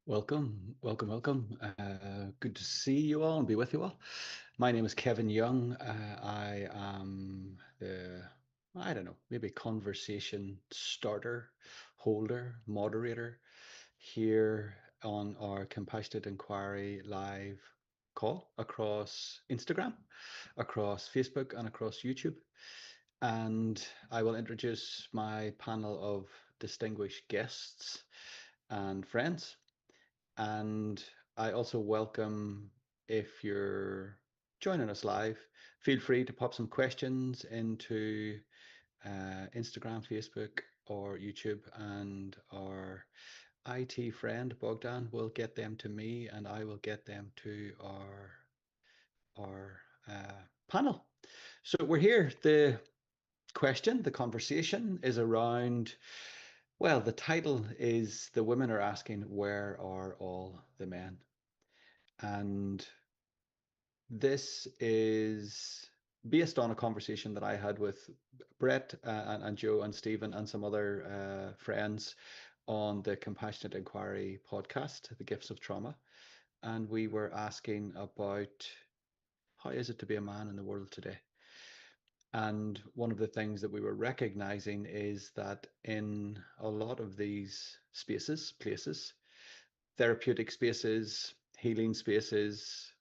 Welcome, welcome, welcome. Good to see you all and be with you all. My name is Kevin Young. I am I don't know, maybe conversation starter, holder, moderator here on our Compassionate Inquiry live call across Instagram, across Facebook, and across YouTube. And I will introduce my panel of distinguished guests and friends. And I also welcome, if you're joining us live, feel free to pop some questions into Instagram, Facebook, or YouTube, and our IT friend Bogdan will get them to me, and I will get them to our panel. So we're here. The conversation is around. Well, the title is The Women Are Asking, Where Are All the Men? And this is based on a conversation that I had with Brett and Joe and Stephen and some other friends on the Compassionate Inquiry podcast, The Gifts of Trauma. And we were asking about how is it to be a man in the world today? And one of the things that we were recognizing is that in a lot of these spaces, places, therapeutic spaces, healing spaces,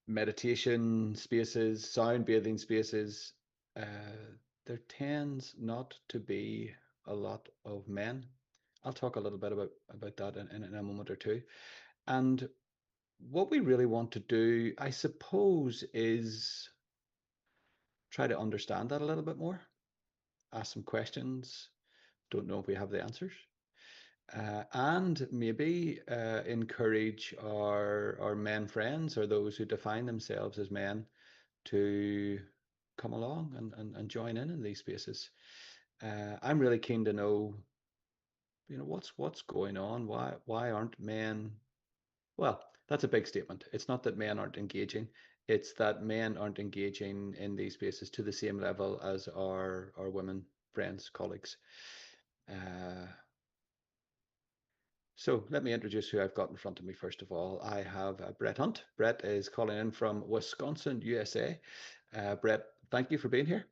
meditation spaces, sound bathing spaces, there tends not to be a lot of men. I'll talk a little bit about that in a moment or two. And what we really want to do, I suppose, is try to understand that a little bit more, ask some questions, don't know if we have the answers. And maybe encourage our men friends or those who define themselves as men to come along and join in these spaces. I'm really keen to know, what's going on? Why aren't men? Well, that's a big statement. It's not that men aren't engaging. It's that men aren't engaging in these spaces to the same level as our women friends, colleagues. So let me introduce who I've got in front of me. First of all, I have Bret Hunt. Bret is calling in from Wisconsin, USA. Bret, thank you for being here.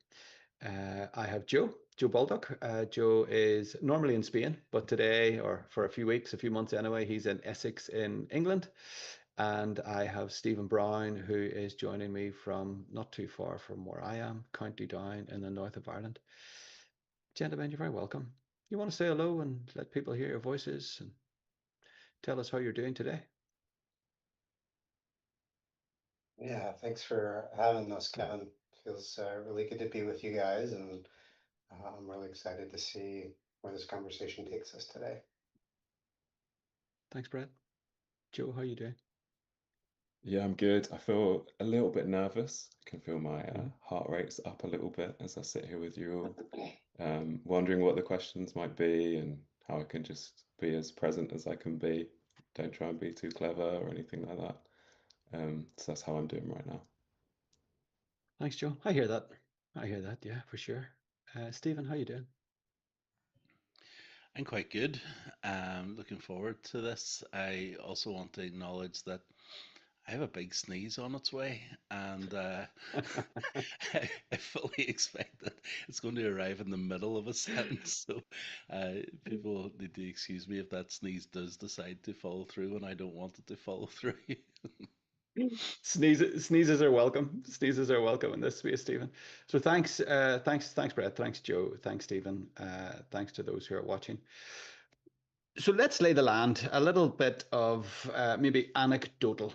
I have Joe Baldock. Joe is normally in Spain, but today, or for a few weeks, a few months anyway, he's in Essex in England. And I have Stephen Brown, who is joining me from not too far from where I am, County Down in the north of Ireland. Gentlemen, you're very welcome. You want to say hello and let people hear your voices and tell us how you're doing today? Yeah, thanks for having us, Kevin. Feels really good to be with you guys, and I'm really excited to see where this conversation takes us today. Thanks, Bret. Joe, how you doing? Yeah, I'm good. I feel a little bit nervous. I can feel my heart rate's up a little bit as I sit here with you all, wondering what the questions might be and how I can just be as present as I can be. Don't try and be too clever or anything like that. So that's how I'm doing right now. Thanks, Joe. I hear that. Yeah, for sure. Stephen, how you doing? I'm quite good. Looking forward to this. I also want to acknowledge that I have a big sneeze on its way, and I fully expect that it's going to arrive in the middle of a sentence. So people need to excuse me if that sneeze does decide to follow through, and I don't want it to follow through. Sneezes are welcome. Sneezes are welcome in this space, Stephen. So thanks, Brett. Thanks, Joe. Thanks, Stephen. Thanks to those who are watching. So let's lay the land. A little bit of maybe anecdotal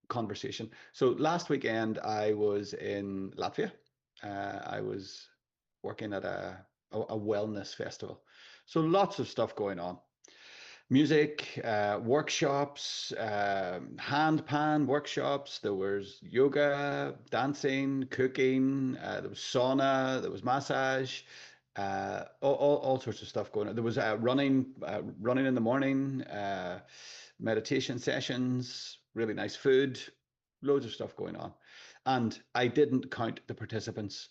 conversation. So last weekend I was in Latvia. I was working at a wellness festival. So lots of stuff going on. Music, workshops, hand-pan workshops. There was yoga, dancing, cooking. There was sauna. There was massage. All sorts of stuff going on. There was running in the morning, meditation sessions, really nice food, loads of stuff going on. And I didn't count the participants,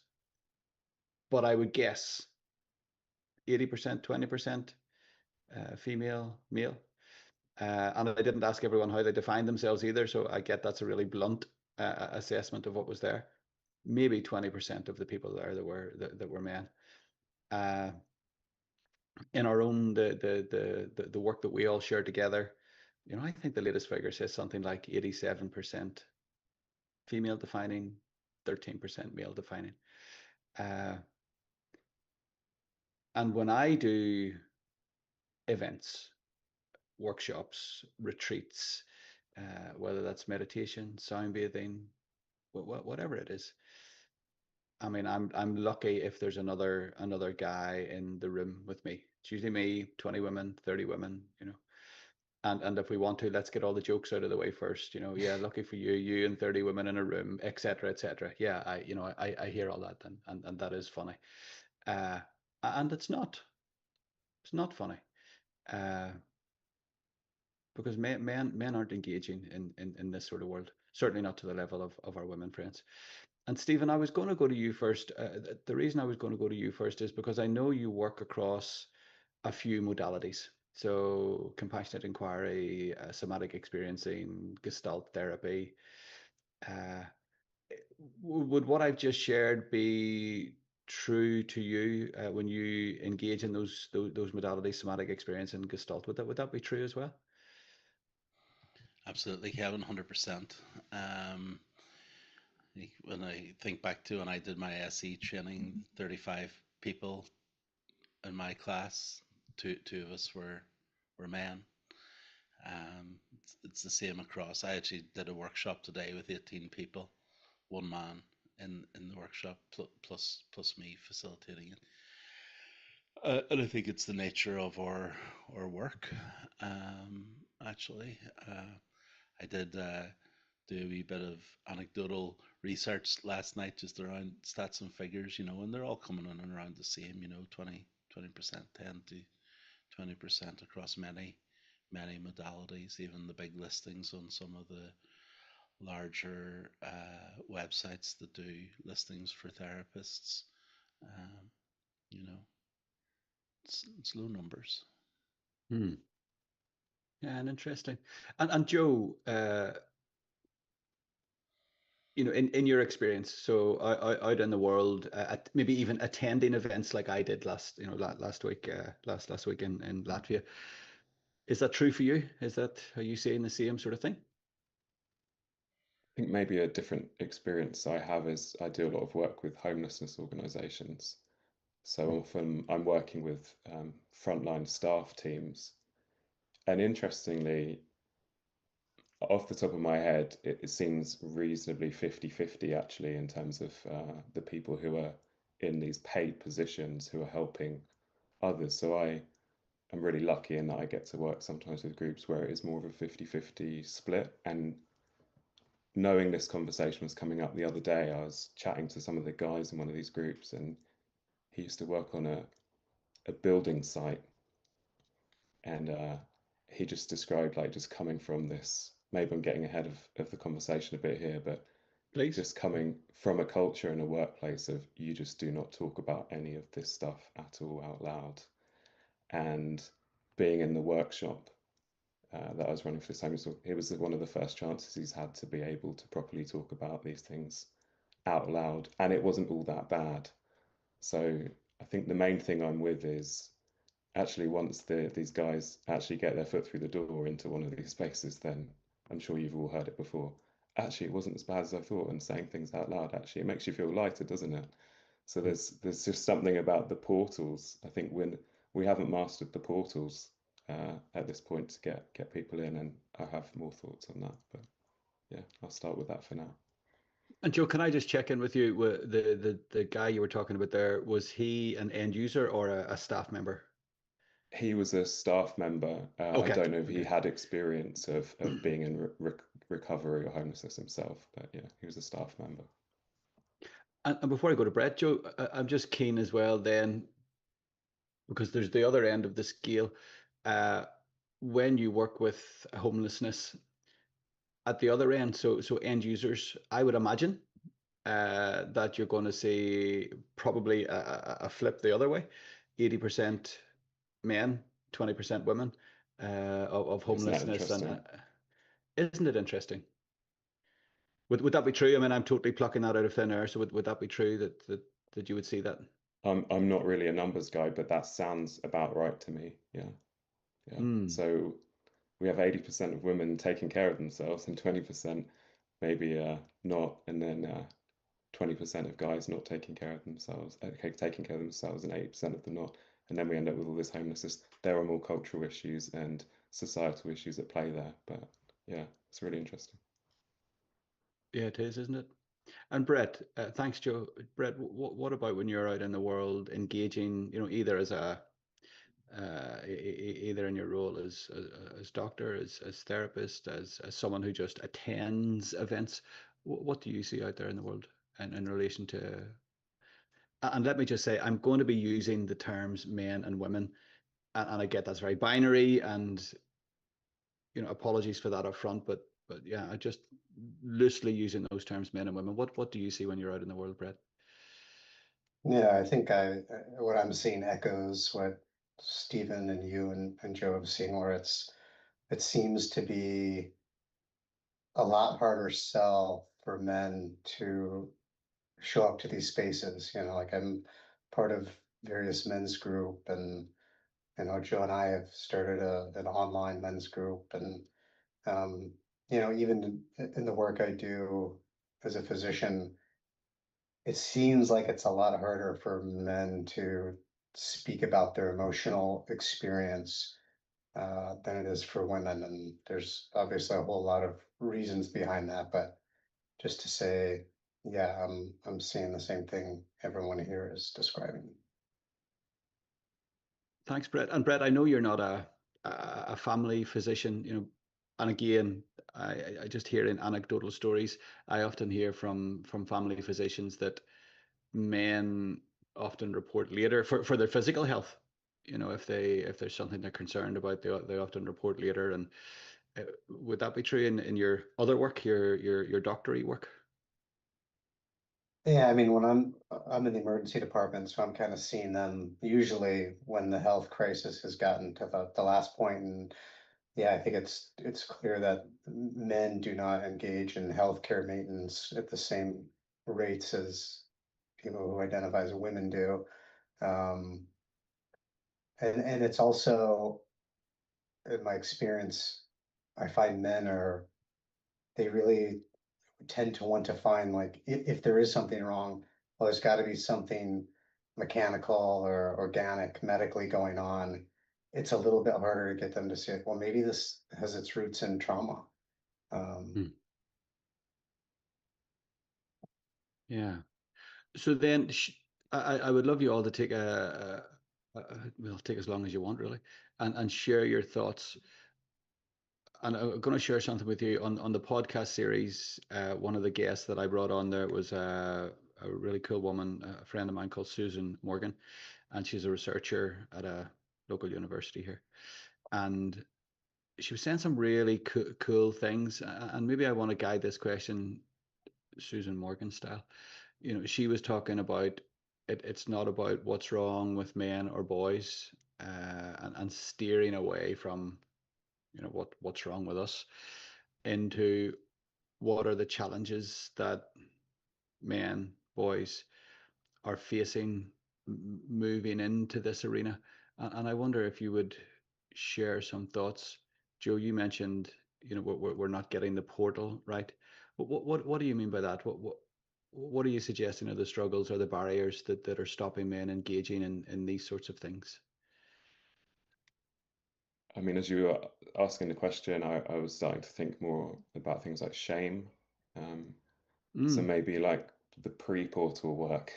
but I would guess 80%, 20% female, male. And I didn't ask everyone how they defined themselves either, so I get that's a really blunt assessment of what was there. Maybe 20% of the people there that were men. In our own the work that we all share together, I think the latest figure says something like 87% female defining, 13% male defining. And when I do events, workshops, retreats, whether that's meditation, sound bathing, whatever it is, I mean, I'm lucky if there's another guy in the room with me. It's usually me, 20 women, 30 women, and if we want to, let's get all the jokes out of the way first. Yeah, lucky for you, you and 30 women in a room, etc., etc. Yeah, I hear all that, and that is funny, and it's not funny, because men aren't engaging in this sort of world. Certainly not to the level of our women friends. And Stephen, I was going to go to you first. The reason I was going to go to you first is because I know you work across a few modalities. So compassionate inquiry, somatic experiencing, Gestalt therapy. Uh, would what I've just shared be true to you when you engage in those modalities, somatic experience and Gestalt? Would that be true as well? Absolutely, Kevin, 100%. When I think back to when I did my SE training, 35 people in my class, two of us were men. It's the same across. I actually did a workshop today with 18 people, one man in the workshop, plus me facilitating it. And I think it's the nature of our work. Actually, I did do a wee bit of anecdotal research last night just around stats and figures, and they're all coming in and around the same, 20%, 10 to 20% across many modalities, even the big listings on some of the larger websites that do listings for therapists. You know, it's low numbers. Yeah, and interesting. And Joe, in your experience, so out in the world, maybe even attending events like I did last week, last week in Latvia, is that true for you? Is that, are you saying the same sort of thing? I think maybe a different experience I have is I do a lot of work with homelessness organisations. So often I'm working with frontline staff teams. And interestingly, off the top of my head, it seems reasonably 50-50 actually in terms of the people who are in these paid positions who are helping others. So I am really lucky in that I get to work sometimes with groups where it is more of a 50-50 split. And knowing this conversation was coming up the other day, I was chatting to some of the guys in one of these groups, and he used to work on a building site, and he just described like just coming from this, maybe I'm getting ahead of the conversation a bit here, but Please. Just coming from a culture and a workplace of you just do not talk about any of this stuff at all out loud. And being in the workshop that I was running for this time, it was one of the first chances he's had to be able to properly talk about these things out loud, and it wasn't all that bad. So I think the main thing I'm with is actually once these guys actually get their foot through the door into one of these spaces, then I'm sure you've all heard it before. Actually, it wasn't as bad as I thought, and saying things out loud, actually, it makes you feel lighter, doesn't it? So there's just something about the portals. I think when we haven't mastered the portals at this point to get people in, and I have more thoughts on that. But yeah, I'll start with that for now. And Joe, can I just check in with you? The guy you were talking about there, was he an end user or a staff member? He was a staff member. Okay. I don't know if he had experience of being in recovery or homelessness himself, but yeah, he was a staff member. And before I go to Bret, Joe, I'm just keen as well then, because there's the other end of the scale. When you work with homelessness, at the other end, so end users, I would imagine that you're going to see probably a flip the other way, 80% men, 20% women, of Isn't that homelessness. And interesting? isn't it interesting? Would that be true? I mean, I'm totally plucking that out of thin air. So would that be true that you would see that? I'm not really a numbers guy, but that sounds about right to me. Yeah, yeah. Mm. So we have 80% of women taking care of themselves and 20% maybe not, and then 20% of guys not taking care of themselves, okay, taking care of themselves, and 80% of them not. And then we end up with all this homelessness. There are more cultural issues and societal issues at play there. But yeah, it's really interesting. Yeah, it is, isn't it? And Brett, thanks, Joe. Brett, what about when you're out in the world engaging, either as a either in your role as doctor, as therapist, as someone who just attends events? What do you see out there in the world and in relation to? And let me just say, I'm going to be using the terms men and women, and I get that's very binary, and apologies for that up front, but yeah, I just loosely using those terms, men and women. What do you see when you're out in the world, Brett? Yeah, I think what I'm seeing echoes what Stephen and you and Joe have seen, where it seems to be a lot harder sell for men to show up to these spaces. Like I'm part of various men's group, and Joe and I have started an online men's group, and even in the work I do as a physician, it seems like it's a lot harder for men to speak about their emotional experience than it is for women. And there's obviously a whole lot of reasons behind that, but just to say, yeah, I'm seeing the same thing everyone here is describing. Thanks, Brett. And Brett, I know you're not a family physician, and again, I just hear in anecdotal stories. I often hear from family physicians that men often report later for their physical health. If there's something they're concerned about, they often report later. And would that be true in your other work, your doctory work? Yeah, I mean, when I'm in the emergency department, so I'm kind of seeing them usually when the health crisis has gotten to the last point. And yeah, I think it's clear that men do not engage in healthcare maintenance at the same rates as people who identify as women do. Um, and it's also, in my experience, I find they really tend to want to find, like, if there is something wrong, well, there's got to be something mechanical or organic medically going on. It's a little bit harder to get them to say, well, maybe this has its roots in trauma. Hmm. Yeah. So then, I would love you all to take well, take as long as you want, really, and share your thoughts. And I'm going to share something with you on the podcast series. One of the guests that I brought on there was a really cool woman, a friend of mine called Susan Morgan, and she's a researcher at a local university here. And she was saying some really cool things. And maybe I want to guide this question Susan Morgan style. She was talking about it's not about what's wrong with men or boys, and steering away from what's wrong with us into what are the challenges that men, boys are facing moving into this arena. And I wonder if you would share some thoughts. Joe, you mentioned we're not getting the portal right. What do you mean by that? What are you suggesting are the struggles or the barriers that are stopping men engaging in these sorts of things? I mean, as you were asking the question, I was starting to think more about things like shame. So Mm, maybe like the pre-portal work,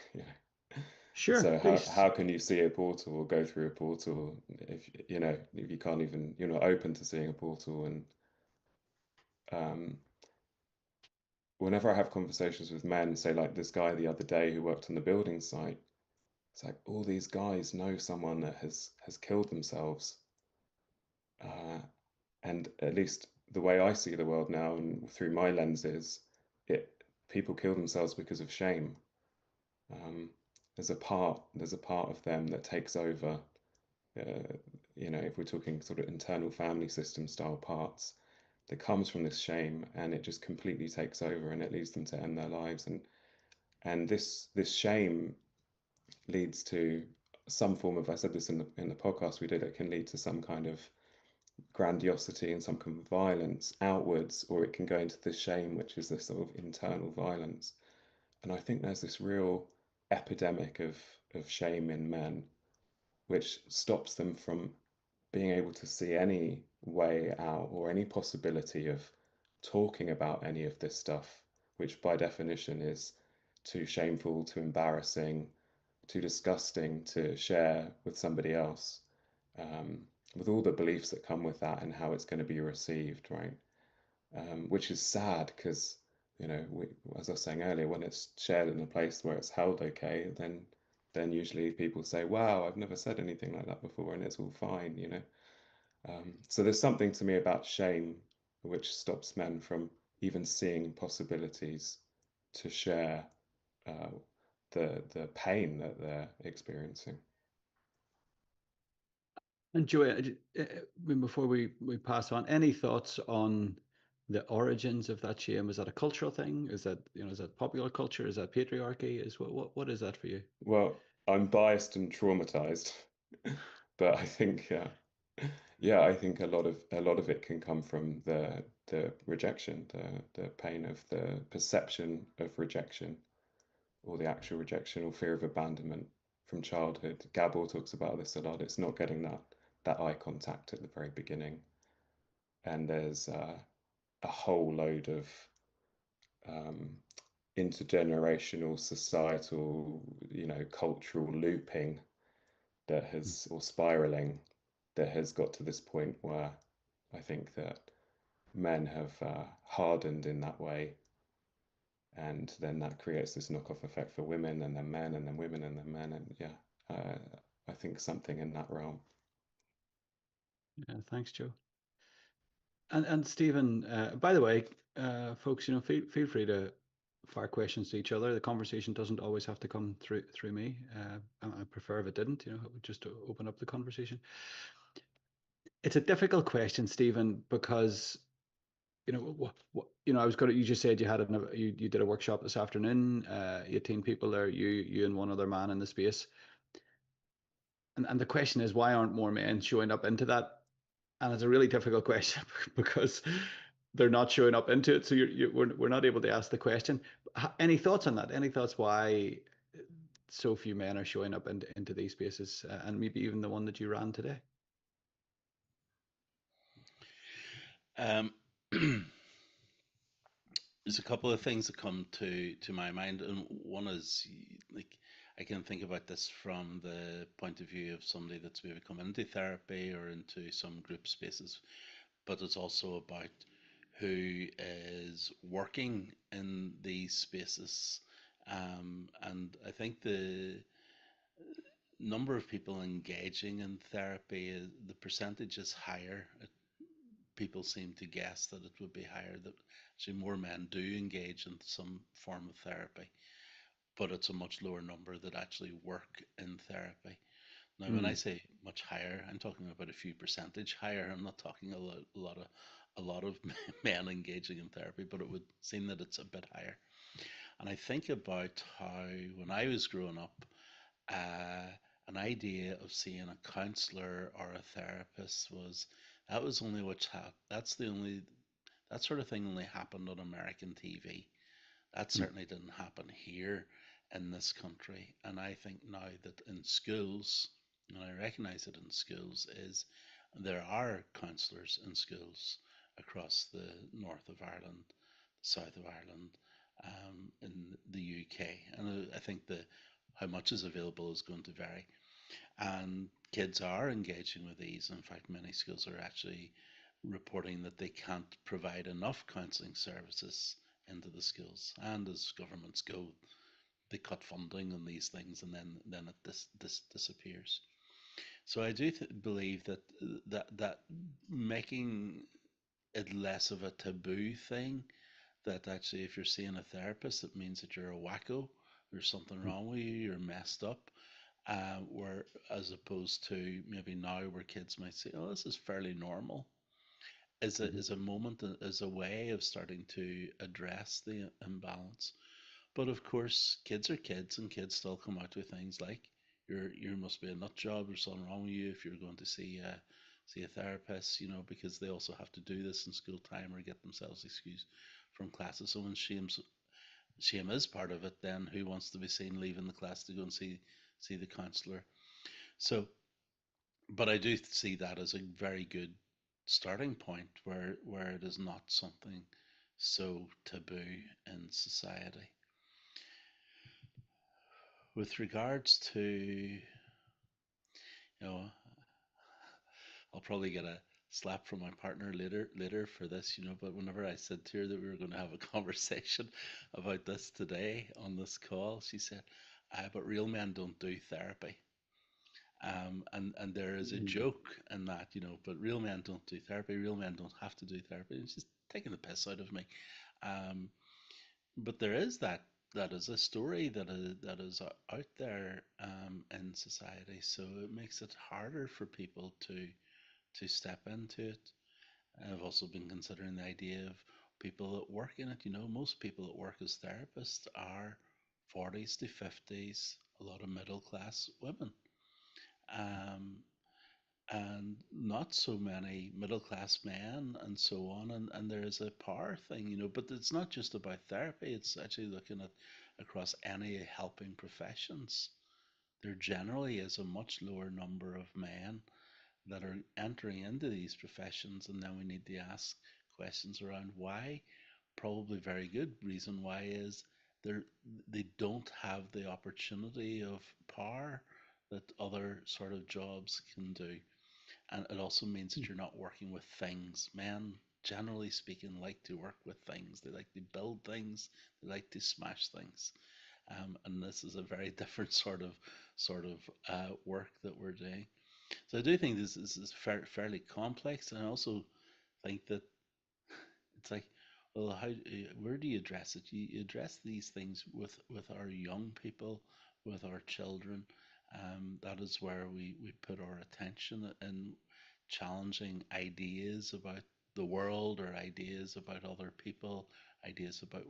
sure, So please. how can you see a portal or go through a portal if you can't even, you're not open to seeing a portal? And um, whenever I have conversations with men, say like this guy the other day who worked on the building site, it's like all these guys know someone that has killed themselves. And at least the way I see the world now and through my lenses, people kill themselves because of shame. Um, there's a part of them that takes over. you know, if we're talking sort of internal family system style parts, that comes from this shame, and it just completely takes over, and it leads them to end their lives. And this shame leads to some form of, I said this in the podcast we did, it can lead to some kind of grandiosity and some kind of violence outwards, or it can go into the shame, which is this sort of internal violence. And I think there's this real epidemic of shame in men, which stops them from being able to see any way out or any possibility of talking about any of this stuff, which by definition is too shameful, too embarrassing, too disgusting to share with somebody else, um, with all the beliefs that come with that and how it's going to be received, right? Which is sad because, you know, as I was saying earlier, when it's shared in a place where it's held okay, then usually people say, "Wow, I've never said anything like that before," and it's all fine, you know. So there's something to me about shame which stops men from even seeing possibilities to share uh, the pain that they're experiencing. And Joey, before we pass on, any thoughts on the origins of that shame? Is that a cultural thing? Is that, you know, is that popular culture? Is that patriarchy? Is what is that for you? Well, I'm biased and traumatized, but I think yeah, I think a lot of it can come from the rejection, the pain of the perception of rejection, or the actual rejection or fear of abandonment from childhood. Gabor talks about this a lot. It's not getting that eye contact at the very beginning, and there's a whole load of um, intergenerational, societal, you know, cultural looping that has, or spiraling, that has got to this point where I think that men have hardened in that way, and then that creates this knockoff effect for women, and then men, and then women, and then men, and yeah, I think something in that realm. Yeah, thanks, Joe. And Stephen, by the way, folks, you know, feel free to fire questions to each other. The conversation doesn't always have to come through me. I prefer if it didn't, you know, just to open up the conversation. It's a difficult question, Stephen, because you know you know, I was going to, you just said you had you did a workshop this afternoon, 18 people there, you and one other man in the space, and the question is, why aren't more men showing up into that? And it's a really difficult question because they're not showing up into it, so we're not able to ask the question. Any thoughts on that? Any thoughts why so few men are showing up into these spaces, and maybe even the one that you ran today? Um, there's a couple of things that come to my mind, and one is, like, I can think about this from the point of view of somebody that's maybe come into therapy or into some group spaces, but it's also about who is working in these spaces. And I think the number of people engaging in therapy, the percentage is higher. People seem to guess that it would be higher, that actually more men do engage in some form of therapy, but it's a much lower number that actually work in therapy. Now, when I say much higher, I'm talking about a few percentage higher. I'm not talking a lot of men engaging in therapy, but it would seem that it's a bit higher. And I think about how when I was growing up, uh, an idea of seeing a counselor or a therapist was, that was only that's the only, that sort of thing only happened on American TV. That certainly didn't happen here in this country. And I think now that in schools, and I recognize it in schools, is there are counsellors in schools across the north of Ireland, the south of Ireland, in the UK. And I think how much is available is going to vary. And kids are engaging with these. In fact, many schools are actually reporting that they can't provide enough counselling services into the schools. And as governments go, they cut funding on these things, and then it disappears. So I do believe that making it less of a taboo thing, that actually if you're seeing a therapist, it means that you're a wacko, there's something wrong with you, you're messed up. where as opposed to maybe now where kids might say, "Oh, this is fairly normal," Mhm. is a moment, is a way of starting to address the imbalance. But of course, kids are kids, and kids still come out with things like you must be a nut job. There's something wrong with you if you're going to see a therapist, because they also have to do this in school time or get themselves excused from classes. So when shame is part of it, then who wants to be seen leaving the class to go and see the counselor? So, but I do see that as a very good starting point where it is not something so taboo in society. With regards to, I'll probably get a slap from my partner later for this, but whenever I said to her that we were going to have a conversation about this today on this call, she said, but real men don't do therapy. And there is a Mhm. joke in that, but real men don't do therapy. Real men don't have to do therapy. And she's taking the piss out of me. Um, but there is that is a story that is out there in society. So it makes it harder for people to step into it. I've also been considering the idea of people that work in it. Most people that work as therapists are 40s to 50s, a lot of middle class women. Um, and not so many middle class men and so on, and there is a power thing, but it's not just about therapy, it's actually looking at across any helping professions. There generally is a much lower number of men that are entering into these professions, and then we need to ask questions around why. Probably very good reason why is they they don't have the opportunity of power that other sort of jobs can do. And it also means that you're not working with things. Men, generally speaking, like to work with things. They like to build things. They like to smash things. And this is a very different sort of work that we're doing. So I do think this is fairly complex, and I also think that it's like, well, where do you address it? You address these things with our young people, with our children. That is where we put our attention in challenging ideas about the world or ideas about other people, ideas about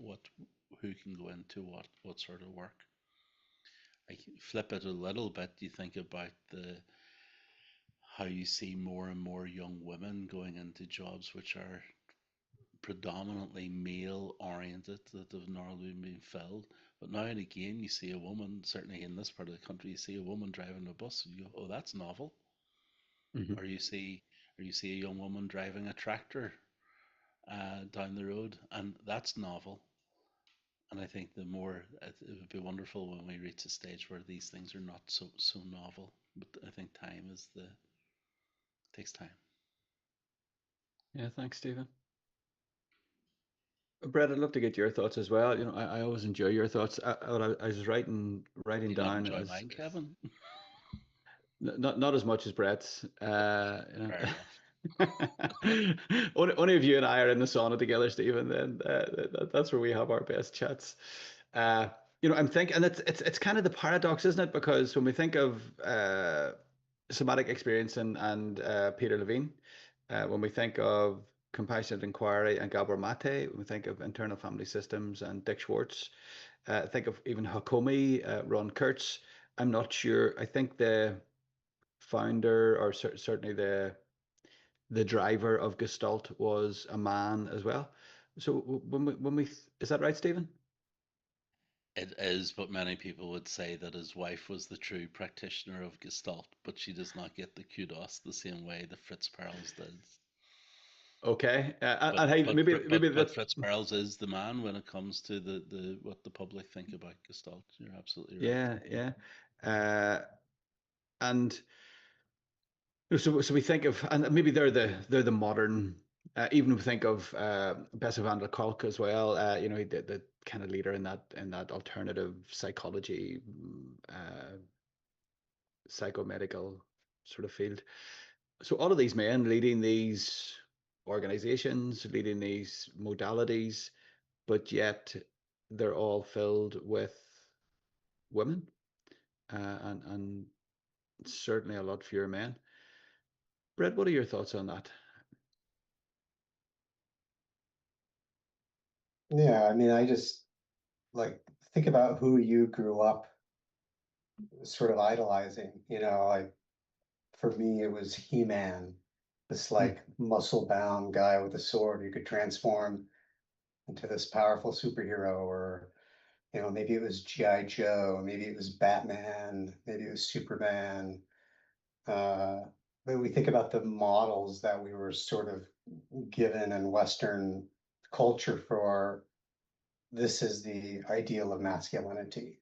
who can go into what sort of work. Like flip it a little bit, you think about the how you see more and more young women going into jobs which are predominantly male oriented that have normally been filled. But now and again, you see a woman, certainly in this part of the country, you see a woman driving a bus and you go, oh, that's novel. Mhm. Or you see a young woman driving a tractor down the road, and that's novel. And I think the more it would be wonderful when we reach a stage where these things are not so novel. But I think time is the takes time. Yeah, thanks, Stephen. Brett, I'd love to get your thoughts as well. I always enjoy your thoughts. I was writing Do you not down enjoy as mine, Kevin? not as much as Brett's. Fair enough. Only if you and I are in the sauna together, Stephen, then that's where we have our best chats. Uh, I'm thinking, and it's kind of the paradox, isn't it? Because when we think of somatic experience and Peter Levine, when we think of compassionate inquiry and Gabor Mate, when we think of internal family systems and Dick Schwartz, think of even Hakomi, Ron Kurtz. I'm not sure. I think the founder, or certainly the driver of Gestalt, was a man as well. So when we is that right, Stephen? It is, but many people would say that his wife was the true practitioner of Gestalt, but she does not get the kudos the same way that Fritz Perls did. Okay, But and hey, but maybe Fr- but maybe but that's Fritz Perls is the man when it comes to the what the public think about Gestalt. You're absolutely right. yeah, yeah, uh, and so we think of, and maybe they're the modern. Even if we think of Bessel van der Kolk as well, the kind of leader in that alternative psychology, psychomedical sort of field. So all of these men leading these organizations, leading these modalities, but yet they're all filled with women. and certainly a lot fewer men. Brett, what are your thoughts on that? Yeah, I mean, I just like think about who you grew up sort of idolizing, like for me, it was He-Man, this like muscle-bound guy with a sword who could transform into this powerful superhero, or maybe it was G.I. Joe, maybe it was Batman, maybe it was Superman. But we think about the models that we were sort of given in Western culture for this is the ideal of masculinity.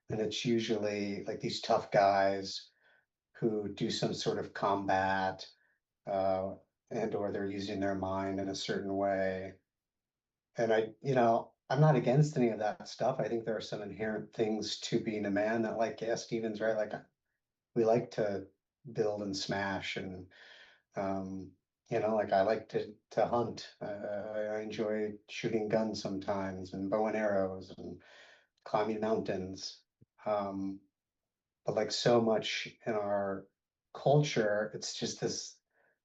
And it's usually like these tough guys who do some sort of combat, uh, and or they're using their mind in a certain way. And I'm not against any of that stuff. I think there are some inherent things to being a man that, like, yeah, Stevens, right? Like, we like to build and smash, and like I like to hunt. I enjoy shooting guns sometimes, and bow and arrows, and climbing mountains. Um, but like so much in our culture, it's just this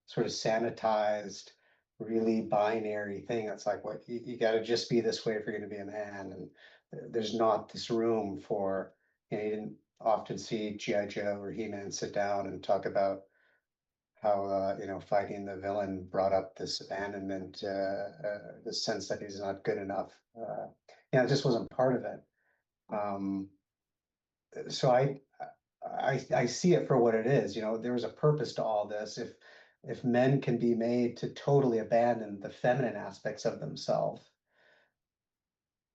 sort of sanitized, really binary thing. It's like, what you got to just be this way if you're going to be a man, and there's not this room for, you didn't often see GI Joe or He-Man sit down and talk about how fighting the villain brought up this abandonment, this sense that he's not good enough. It just wasn't part of it. Um, so I see it for what it is. There was a purpose to all this. If men can be made to totally abandon the feminine aspects of themselves,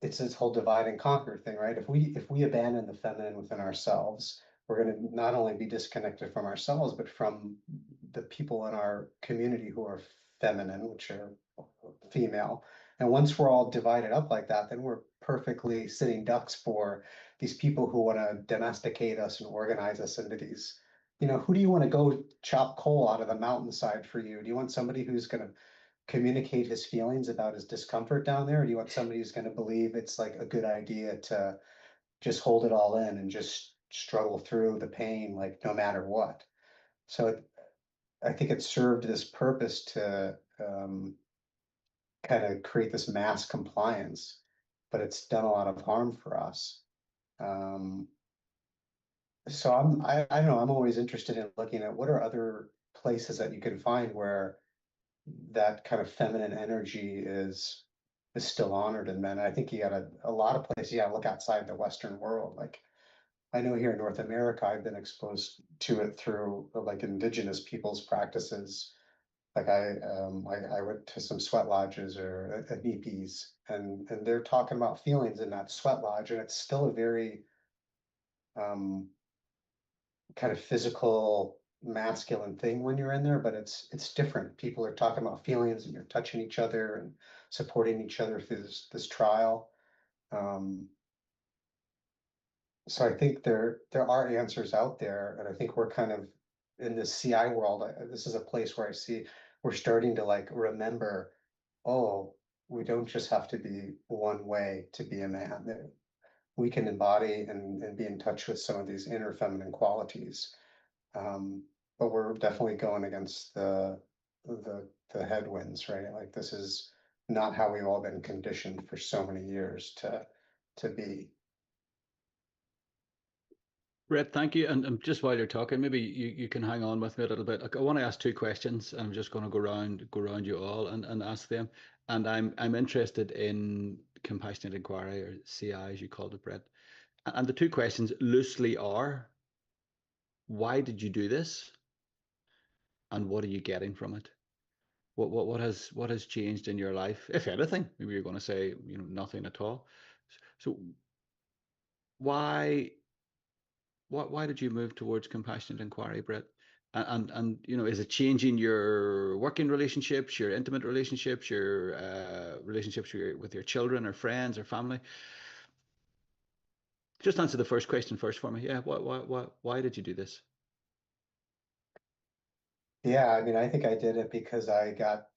it's this whole divide and conquer thing, right? If we abandon the feminine within ourselves, we're going to not only be disconnected from ourselves, but from the people in our community who are feminine, which are female. And once we're all divided up like that, then we're perfectly sitting ducks for these people who want to domesticate us and organize us into these. Who do you want to go chop coal out of the mountainside for you? Do you want somebody who's going to communicate his feelings about his discomfort down there? Or do you want somebody who's going to believe it's like a good idea to just hold it all in and just struggle through the pain, like no matter what? So I think it served this purpose to kind of create this mass compliance, but it's done a lot of harm for us. So I don't know, I'm always interested in looking at what are other places that you can find where that kind of feminine energy is still honored in men. I think you got a lot of places you got to look outside the Western world. Like I know here in North America, I've been exposed to it through like indigenous people's practices. Like I went to some sweat lodges or nipis, and they're talking about feelings in that sweat lodge, and it's still a very kind of physical masculine thing when you're in there, but it's different. People are talking about feelings, and you're touching each other and supporting each other through this trial. So I think there are answers out there, and I think we're kind of in this CI world. This is a place where I see we're starting to like remember, oh, we don't just have to be one way to be a man. That we can embody and be in touch with some of these inner feminine qualities. But we're definitely going against the headwinds, right? Like this is not how we've all been conditioned for so many years to be. Brett, thank you. And just while you're talking, maybe you can hang on with me a little bit. Like, I want to ask two questions. I'm just going to go around you all and ask them. And I'm interested in compassionate inquiry, or CI as you called it, Brett. And the two questions loosely are: why did you do this? And what are you getting from it? What has changed in your life, if anything? Maybe you're going to say, nothing at all. So why did you move towards compassionate inquiry, Brett? And is it changing your working relationships, your intimate relationships, your relationships with your children or friends or family? Just answer the first question first for me. Yeah, why did you do this? Yeah, I mean, I think I did it because I got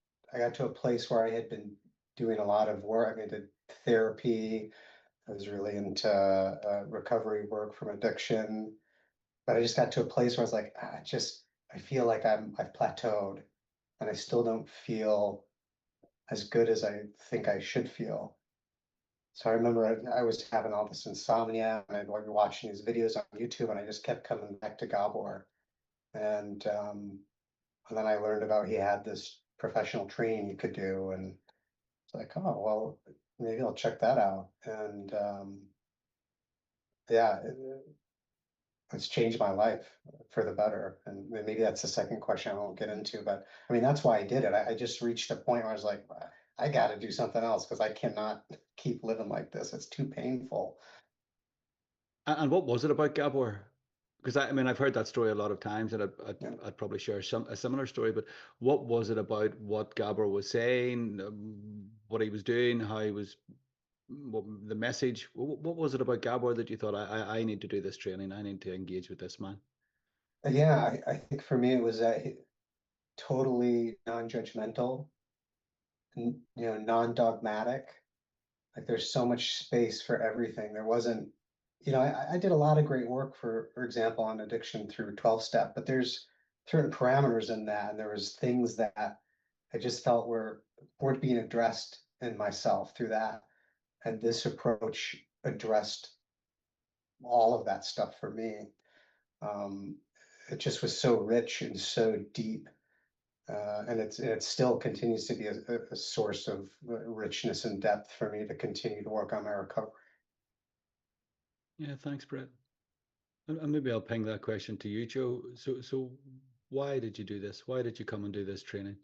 to a place where I had been doing a lot of work. I did therapy. I was really into recovery work from addiction. but I just got to a place where I was like, I feel like I've plateaued, and I still don't feel as good as I think I should feel. So I remember I was having all this insomnia, and I'd be watching these videos on YouTube, and I just kept coming back to Gabor. And then I learned about he had this professional training you could do, and it's like, oh, well, maybe I'll check that out. And yeah, it's changed my life for the better. And maybe that's the second question I won't get into, but I mean, that's why I did it. I just reached a point where I was like, I got to do something else because I cannot keep living like this. It's too painful. And what was it about Gabor? Because I mean, I've heard that story a lot of times, and Yeah. I'd probably share a similar story. But what was it about what Gabor was saying, what he was doing, how he was, what, the message? What was it about Gabor that you thought, I need to do this training, I need to engage with this man? Yeah, I think for me it was totally non-judgmental, non-dogmatic. Like there's so much space for everything. There wasn't, I did a lot of great work for example, on addiction through 12-step, but there's certain parameters in that, and there was things that I just felt weren't being addressed in myself through that. And this approach addressed all of that stuff for me. It just was so rich and so deep. And it still continues to be a source of richness and depth for me to continue to work on my recovery. Yeah, thanks, Brett. And maybe I'll ping that question to you, Joe. So why did you do this? Why did you come and do this training?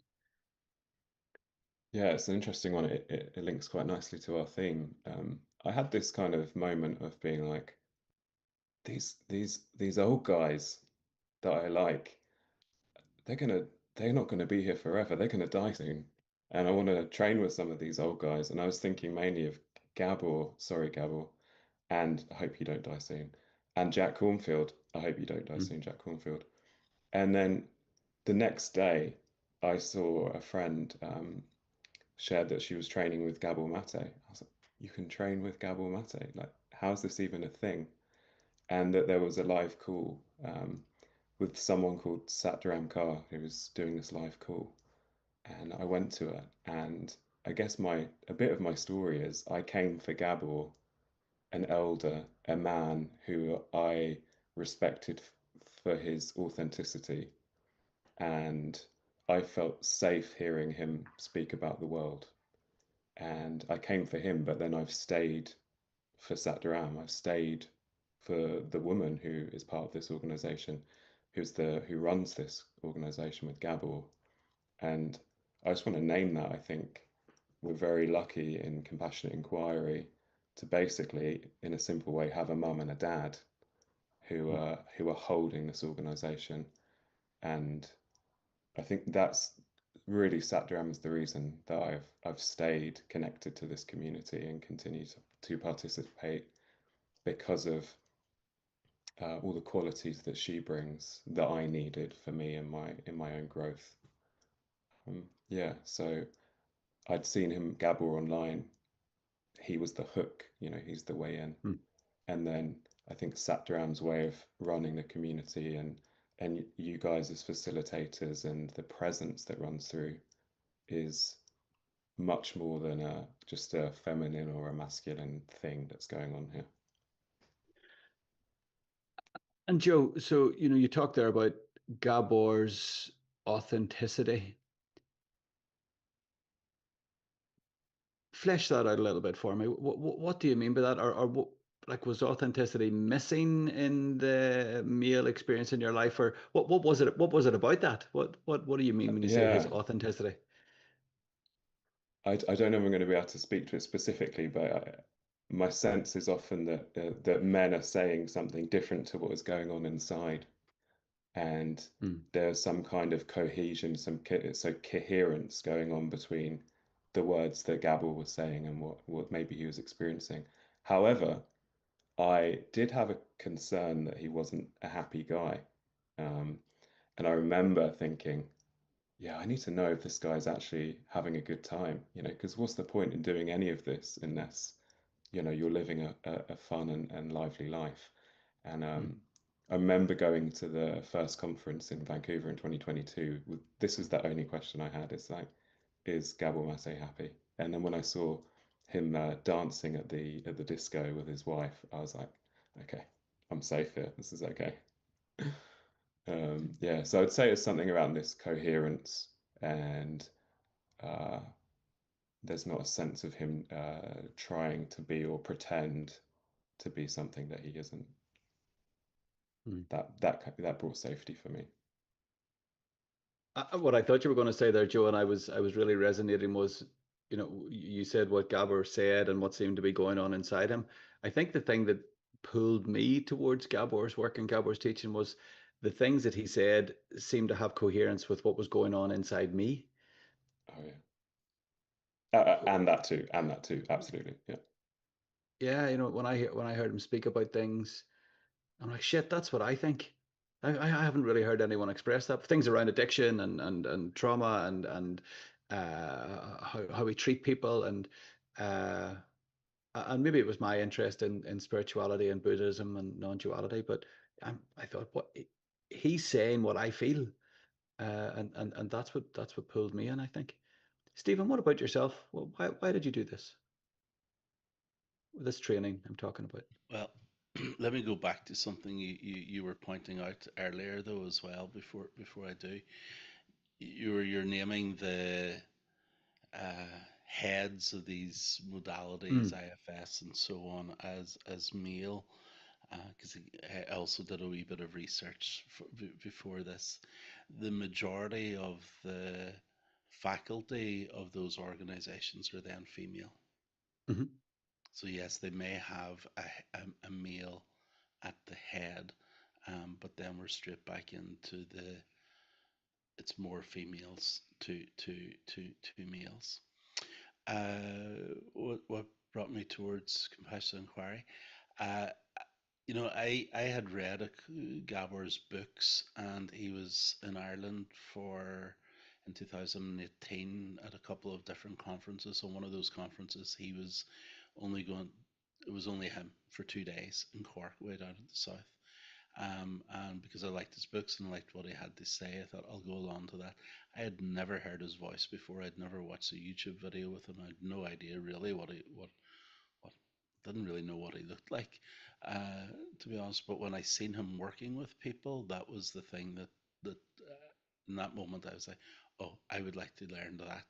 Yeah, it's an interesting one. It links quite nicely to our theme. I had this kind of moment of being like, these old guys that I like, they're not gonna be here forever. They're gonna die soon, and I want to train with some of these old guys. And I was thinking mainly of Gabor, sorry Gabor, and I hope you don't die soon, and Jack Cornfield. I hope you don't die soon, Jack Cornfield. And then the next day, I saw a friend shared that she was training with Gabor Mate. I was like, you can train with Gabor Mate? Like, how's this even a thing? And that there was a live call with someone called Satram Kaur who was doing this live call. And I went to it, and I guess a bit of my story is I came for Gabor, an elder, a man who I respected for his authenticity, and I felt safe hearing him speak about the world. And I came for him, but then I've stayed for Satdaram. I've stayed for the woman who is part of this organization, who runs this organization with Gabor. And I just want to name that. I think we're very lucky in Compassionate Inquiry to basically, in a simple way, have a mum and a dad who are holding this organization. And I think that's really Satdaram is the reason that I've stayed connected to this community and continue to participate, because of all the qualities that she brings that I needed for me in my own growth. Yeah, so I'd seen him Gabor online. He was the hook, he's the way in. And then I think Satdaram's way of running the community and you guys as facilitators and the presence that runs through is much more than just a feminine or a masculine thing that's going on here. And Joe, so you talked there about Gabor's authenticity. Flesh that out a little bit for me. What do you mean by that? Or what, like, was authenticity missing in the male experience in your life, or what was it? What was it about that? What do you mean when you say his Yeah, authenticity? I don't know if I'm going to be able to speak to it specifically, but my sense is often that men are saying something different to what is going on inside, and there's some kind of cohesion, coherence going on between the words that Gabor was saying and what maybe he was experiencing. However, I did have a concern that he wasn't a happy guy, and I remember thinking, yeah, I need to know if this guy's actually having a good time, because what's the point in doing any of this unless, you're living a fun and lively life. And I remember going to the first conference in Vancouver in 2022. This was the only question I had. It's like, is Gabor Mate happy? And then when I saw him dancing at the disco with his wife, I was like, okay, I'm safe here. This is okay. Yeah, so I'd say it's something around this coherence, and there's not a sense of him trying to be or pretend to be something that he isn't. That brought safety for me. What I thought you were going to say there, Joe, and I was really resonating was, you said what Gabor said and what seemed to be going on inside him. I think the thing that pulled me towards Gabor's work and Gabor's teaching was the things that he said seemed to have coherence with what was going on inside me. Oh yeah. And that too, absolutely, yeah. Yeah, when I heard him speak about things, I'm like, shit, that's what I think. I haven't really heard anyone express that. Things around addiction and trauma and how we treat people and maybe it was my interest in spirituality and Buddhism and non-duality, but I thought what he's saying what I feel, and that's what pulled me in, I think. Stephen, what about yourself? Well, why did you do this training I'm talking about? Well, let me go back to something you were pointing out earlier though as well before I do. You're naming the heads of these modalities, IFS and so on, as male, because I also did a wee bit of research before this. The majority of the faculty of those organizations are then female. Mm-hmm. So yes, they may have a male at the head, but then we're straight back into it's more females to males. What brought me towards compassion inquiry? Uh, I had read Gabor's books, and he was in Ireland in 2018 at a couple of different conferences. On one of those conferences, he was only going. It was only him for 2 days in Cork, way down in the south. And because I liked his books and liked what he had to say, I thought I'll go along to that. I had never heard his voice before. I'd never watched a YouTube video with him. I had no idea really what didn't really know what he looked like, to be honest. But when I seen him working with people, that was the thing that in that moment I was like, oh, I would like to learn that,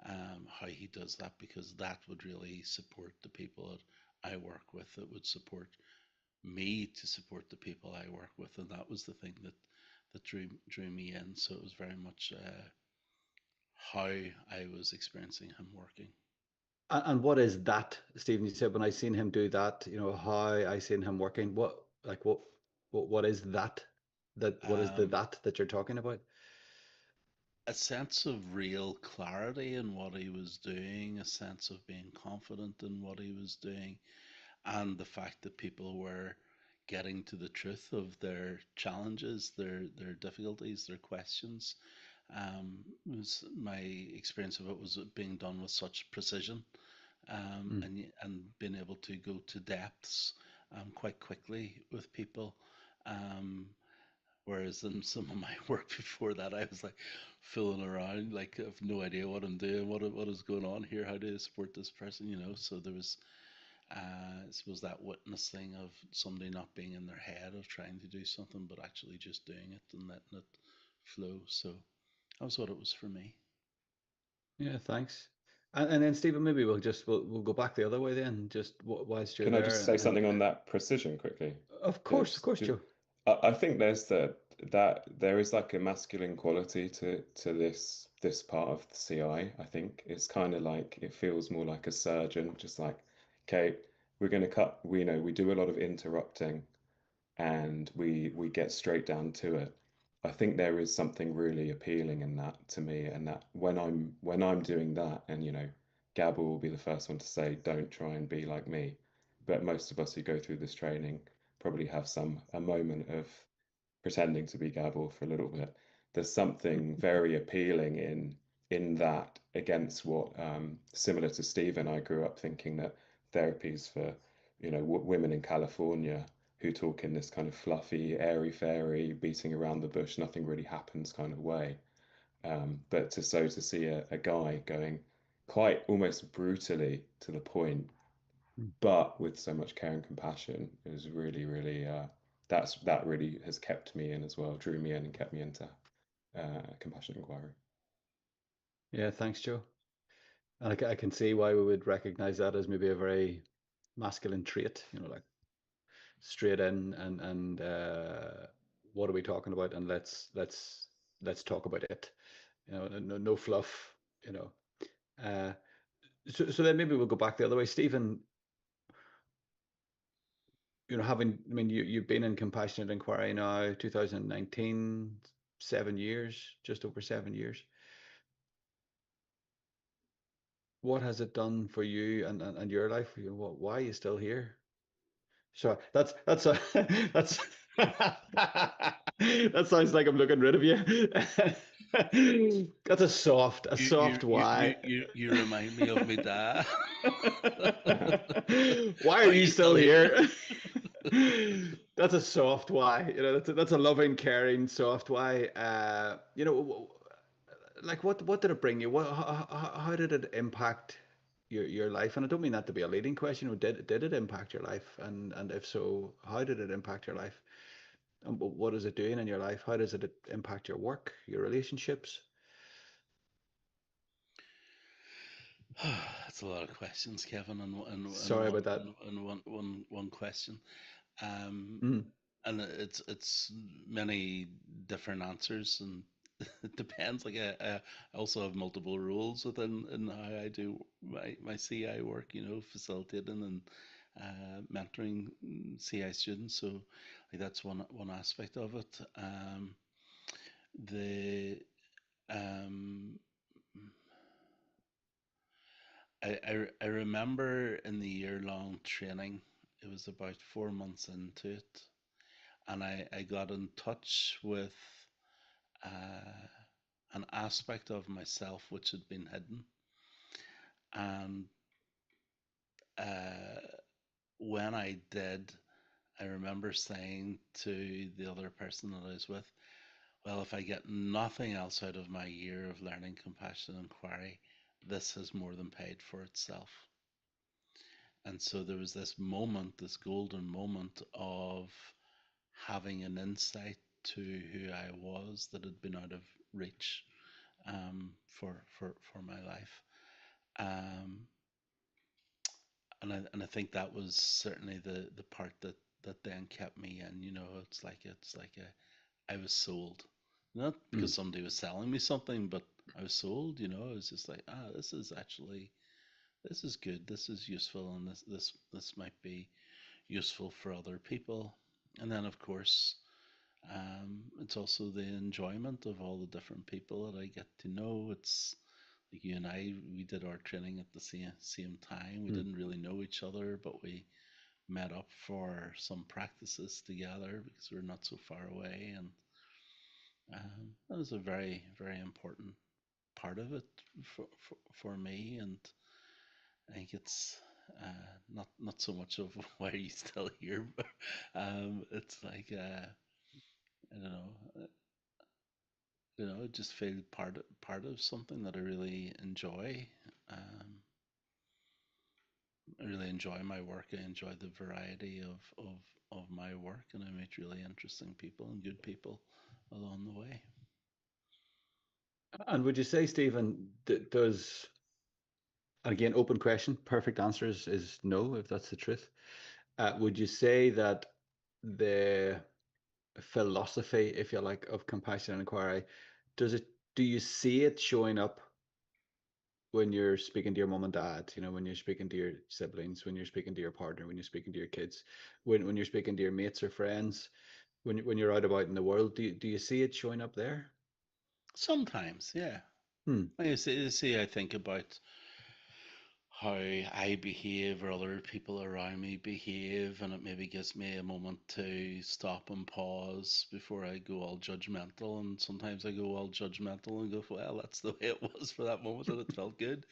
how he does that, because that would really support the people that I work with. It would support me to support the people I work with, and that was the thing that drew me in. So it was very much how I was experiencing him working. And what is that, Stephen? You said when I seen him do that, how I seen him working. What is that? What is that you're talking about? A sense of real clarity in what he was doing, a sense of being confident in what he was doing, and the fact that people were getting to the truth of their challenges, their difficulties, their questions. Was my experience of it was being done with such precision, and being able to go to depths quite quickly with people. Whereas in some of my work before that, I was like fooling around, like I have no idea what I'm doing, what is going on here, how do I support this person. So there was, I suppose, that witnessing of somebody not being in their head of trying to do something, but actually just doing it and letting it flow. So that was what it was for me. Yeah, thanks. And then Stephen, maybe we'll go back the other way then. Just whilst you're Can I there, just say something on that precision quickly? Of course, Joe. I think there's that there is like a masculine quality to this part of the CI. I think it's kind of like it feels more like a surgeon, just like, okay, we're going to cut. We do a lot of interrupting, and we get straight down to it. I think there is something really appealing in that to me, and that when I'm doing that, and Gabor will be the first one to say, don't try and be like me. But most of us who go through this training probably have a moment of pretending to be Gabor for a little bit. There's something very appealing in that against what, similar to Stephen, I grew up thinking that therapies for women in California who talk in this kind of fluffy, airy-fairy, beating around the bush, nothing really happens kind of way. But to see a guy going quite almost brutally to the point, but with so much care and compassion, it was really, really that really has kept me in as well, drew me in and kept me into compassion inquiry. Yeah, thanks, Joe. And I can see why we would recognize that as maybe a very masculine trait, like straight in and what are we talking about? And let's talk about it. No fluff, you know. Uh, so then maybe we'll go back the other way. Stephen, I mean, you've been in compassionate inquiry now, 2019, 7 years, just over 7 years. What has it done for you and your life? Why are you still here? So that's that's that sounds like I'm looking rid of you. That's a soft why. You remind me of my dad. Why are you still here? That's a soft why. That's a loving, caring, soft why. Like what did it bring you? How did it impact your life? And I don't mean that to be a leading question. Did it impact your life? And if so, how did it impact your life? And what is it doing in your life? How does it impact your work, your relationships? That's a lot of questions, Kevin, and Sorry about that. one question. Mm. And it's many different answers, and it depends. Like I also have multiple roles within in how I do my CI work. Facilitating and mentoring CI students. So like that's one aspect of it. The um, I remember in the year-long training, it was about 4 months into it, and I got in touch with uh, an aspect of myself which had been hidden. And uh, when I did, I remember saying to the other person that I was with, well, if I get nothing else out of my year of learning compassion and inquiry, this has more than paid for itself. And so there was this moment, this golden moment of having an insight to who I was that had been out of reach for my life. Um, and I think that was certainly the part that then kept me in. It's like I was sold, not because somebody was selling me something, but I was sold. I was just like, this is good, this is useful, and this might be useful for other people. And then, of course, it's also the enjoyment of all the different people that I get to know. It's like you and I, we did our training at the same time. We didn't really know each other, but we met up for some practices together because we're not so far away. And that was a very, very important part of it for me. And I think it's not so much of why are you still here, but it's like I don't know, just feel part of something that I really enjoy. Um, I really enjoy my work. I enjoy the variety of my work, and I meet really interesting people and good people along the way. And would you say, Stephen, does, and again, open question, perfect answer is no, if that's the truth. Would you say that the philosophy, if you like, of compassion and inquiry, do you see it showing up when you're speaking to your mom and dad, when you're speaking to your siblings, when you're speaking to your partner, when you're speaking to your kids, when you're speaking to your mates or friends, when you're out about in the world, do you see it showing up there? Sometimes, yeah. See, I think about how I behave or other people around me behave, and it maybe gives me a moment to stop and pause before I go all judgmental. And sometimes I go all judgmental and go, well, that's the way it was for that moment, and it felt good,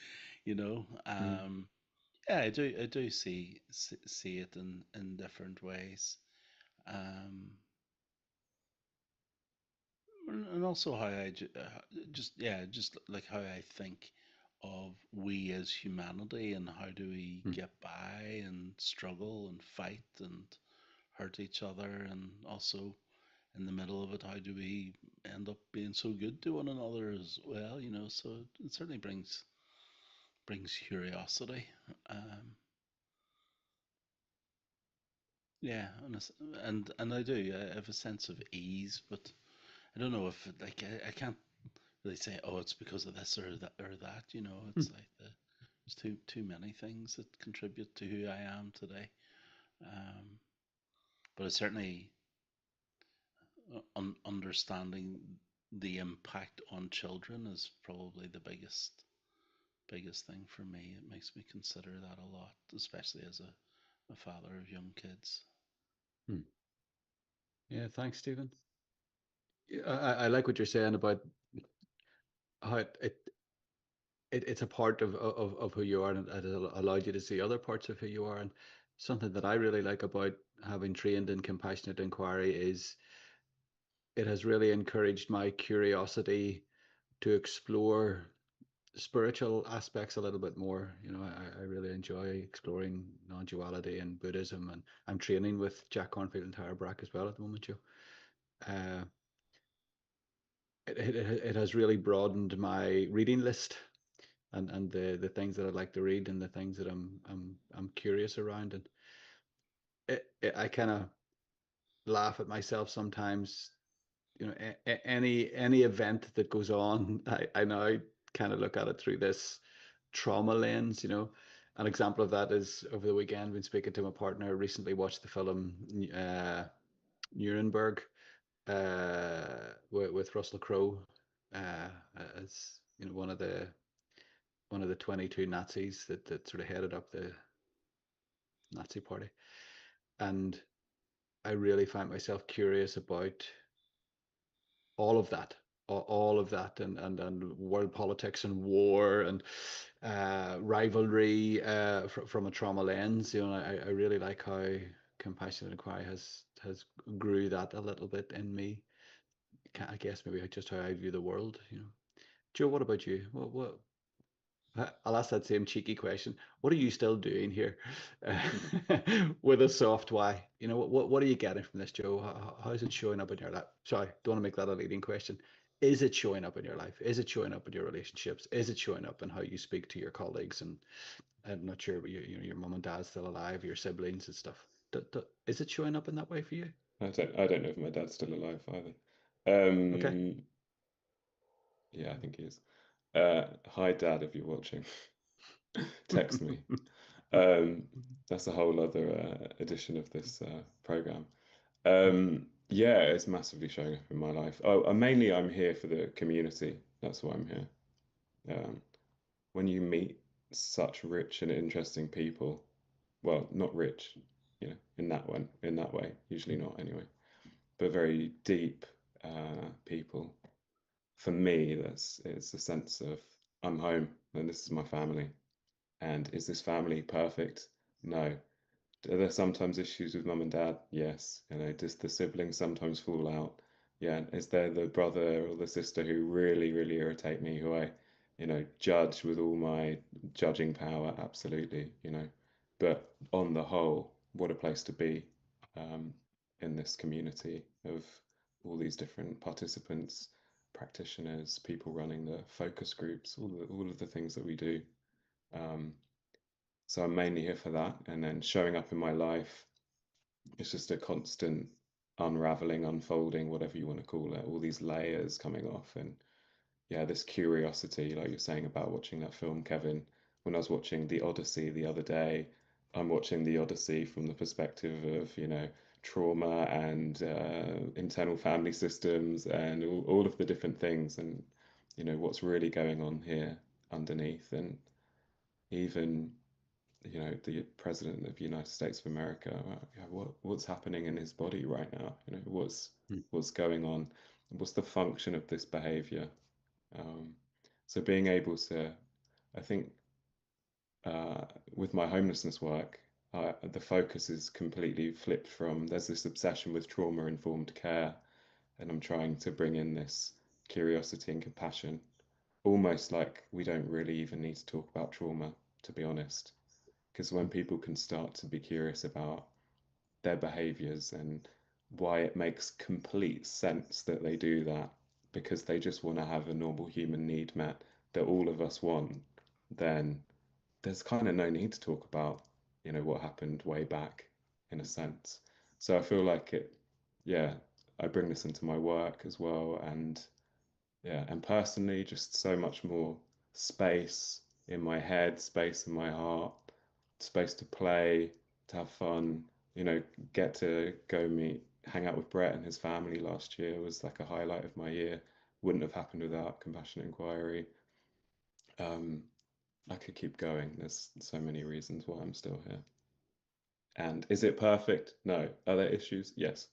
you know. Yeah, I do see it in different ways. Um, and also how I just like how I think of we as humanity and how do we Hmm. get by and struggle and fight and hurt each other, and also in the middle of it, how do we end up being so good to one another as well? So it certainly brings curiosity. Um, yeah, and I do. I have a sense of ease, but I don't know if like I can't really say, oh, it's because of this or that. Hmm. It's like there's too many things that contribute to who I am today. Um, but it's certainly understanding the impact on children is probably the biggest thing for me. It makes me consider that a lot, especially as a father of young kids. Hmm. Yeah, thanks, Stephen. Yeah, I like what you're saying about how it's a part of who you are, and it allowed you to see other parts of who you are. And something that I really like about having trained in compassionate inquiry is it has really encouraged my curiosity to explore spiritual aspects a little bit more. I really enjoy exploring non-duality and Buddhism, and I'm training with Jack Cornfield and Tara Brach as well at the moment, Joe. Uh, it has really broadened my reading list, and the things that I'd like to read and the things that I'm curious around. And I kind of laugh at myself sometimes. Any event that goes on, I now kind of look at it through this trauma lens. An example of that is over the weekend when speaking to my partner, recently watched the film Nuremberg with Russell Crowe as one of the 22 Nazis that sort of headed up the Nazi party. And I really find myself curious about all of that, all of that, and world politics and war and rivalry from a trauma lens. I really like how compassionate inquiry has grew that a little bit in me. I guess maybe just how I view the world. Joe, what about you? I'll ask that same cheeky question. What are you still doing here with a soft Y? What are you getting from this, Joe? How is it showing up in your life? Sorry, don't want to make that a leading question. Is it showing up in your life? Is it showing up in your relationships? Is it showing up in how you speak to your colleagues? And I'm not sure, but your mom and dad's still alive, your siblings and stuff. Is it showing up in that way for you? I don't know if my dad's still alive either. Okay. Yeah, I think he is. Hi, Dad, if you're watching, text me. That's a whole other edition of this program. Yeah, it's massively showing up in my life. Mainly I'm here for the community. That's why I'm here. When you meet such rich and interesting people, well, not rich, in that way, usually not anyway, but very deep people. For me, it's a sense of I'm home and this is my family. And is this family perfect? No. Are there sometimes issues with mum and dad? Yes. Does the siblings sometimes fall out? Yeah. Is there the brother or the sister who really, really irritate me, who I, judge with all my judging power? Absolutely. But on the whole, what a place to be um, in this community of all these different participants, practitioners, people running the focus groups, all of the things that we do. Um, so I'm mainly here for that. And then showing up in my life, it's just a constant unraveling, unfolding, whatever you want to call it, all these layers coming off. And yeah, this curiosity, like you're saying about watching that film, Kevin. When I was watching The Odyssey the other day, I'm watching The Odyssey from the perspective of, trauma and internal family systems and all of the different things and, what's really going on here underneath. And even the president of the United States of America, what's happening in his body right now? What's going on? What's the function of this behavior? So being able to, I think, with my homelessness work, the focus is completely flipped from there's this obsession with trauma-informed care, and I'm trying to bring in this curiosity and compassion, almost like we don't really even need to talk about trauma, to be honest, because when people can start to be curious about their behaviors and why it makes complete sense that they do that because they just want to have a normal human need met that all of us want, then there's kind of no need to talk about, what happened way back in a sense. So I feel like yeah, I bring this into my work as well. And yeah, and personally, just so much more space in my head, space in my heart, space to play, to have fun, get to hang out with Brett and his family last year was like a highlight of my year. Wouldn't have happened without Compassion Inquiry. Um, I could keep going. There's so many reasons why I'm still here. And is it perfect? No. Are there issues? Yes.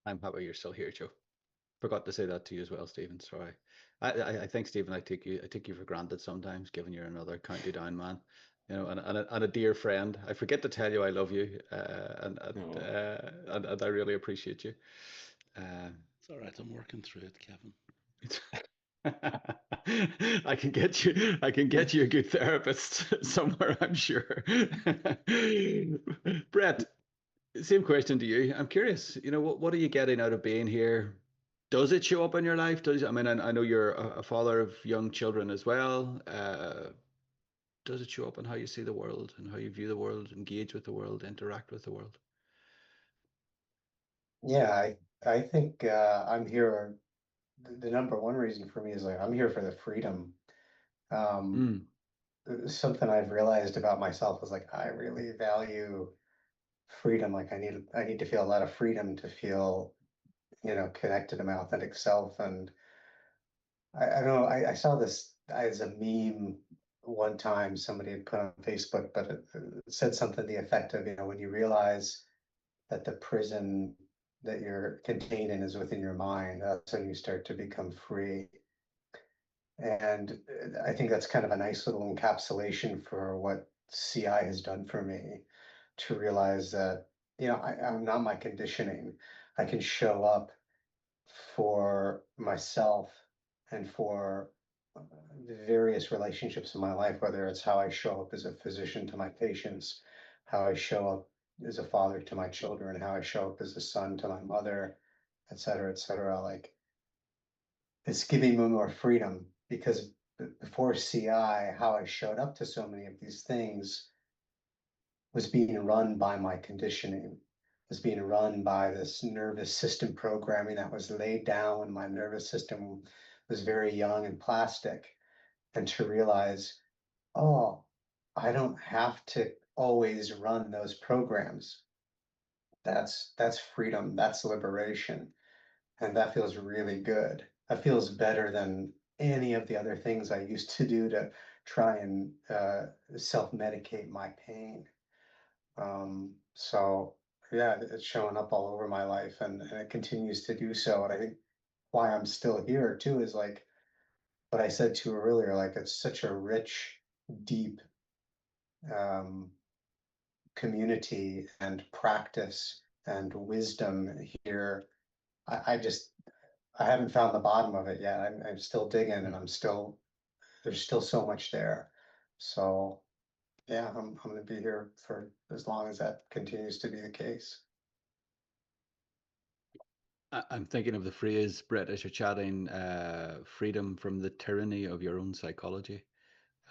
I'm happy you're still here, Joe. Forgot to say that to you as well, Stephen. Sorry. I think, Stephen, I take you for granted sometimes, given you're another county down man, and a dear friend. I forget to tell you I love you, and I really appreciate you. It's all right. I'm working through it, Kevin. I can get you a good therapist somewhere, I'm sure. Brett, same question to you. I'm curious, what are you getting out of being here? Does it show up in your life? I mean, I know you're a father of young children as well. Does it show up in how you see the world and how you view the world, engage with the world, interact with the world? Yeah, I think I'm here. The number one reason for me is like I'm here for the freedom. Um, Mm, Something I've realized about myself is like I really value freedom. Like I need to feel a lot of freedom to feel, connected to my authentic self. And I don't know, I saw this as a meme one time somebody had put on Facebook, but it said something to the effect of, when you realize that the prison that you're contained in is within your mind, that's when you start to become free. And I think that's kind of a nice little encapsulation for what CI has done for me, to realize that, I'm not my conditioning. I can show up for myself and for the various relationships in my life, whether it's how I show up as a physician to my patients, how I show up as a father to my children, how I show up as a son to my mother, et cetera, et cetera. Like it's giving me more freedom because before CI, how I showed up to so many of these things was being run by my conditioning, was being run by this nervous system programming that was laid down when my nervous system was very young and plastic. And to realize, oh, I don't have to always run those programs. That's freedom, that's liberation. And that feels really good. That feels better than any of the other things I used to do to try and self-medicate my pain. So yeah, it's showing up all over my life, and it continues to do so. And I think why I'm still here too is like what I said to you earlier, like it's such a rich, deep um, community and practice and wisdom here. I haven't found the bottom of it yet. I'm still digging, and there's still so much there. So yeah, I'm gonna be here for as long as that continues to be the case. I'm thinking of the phrase, Brett, as you're chatting, freedom from the tyranny of your own psychology.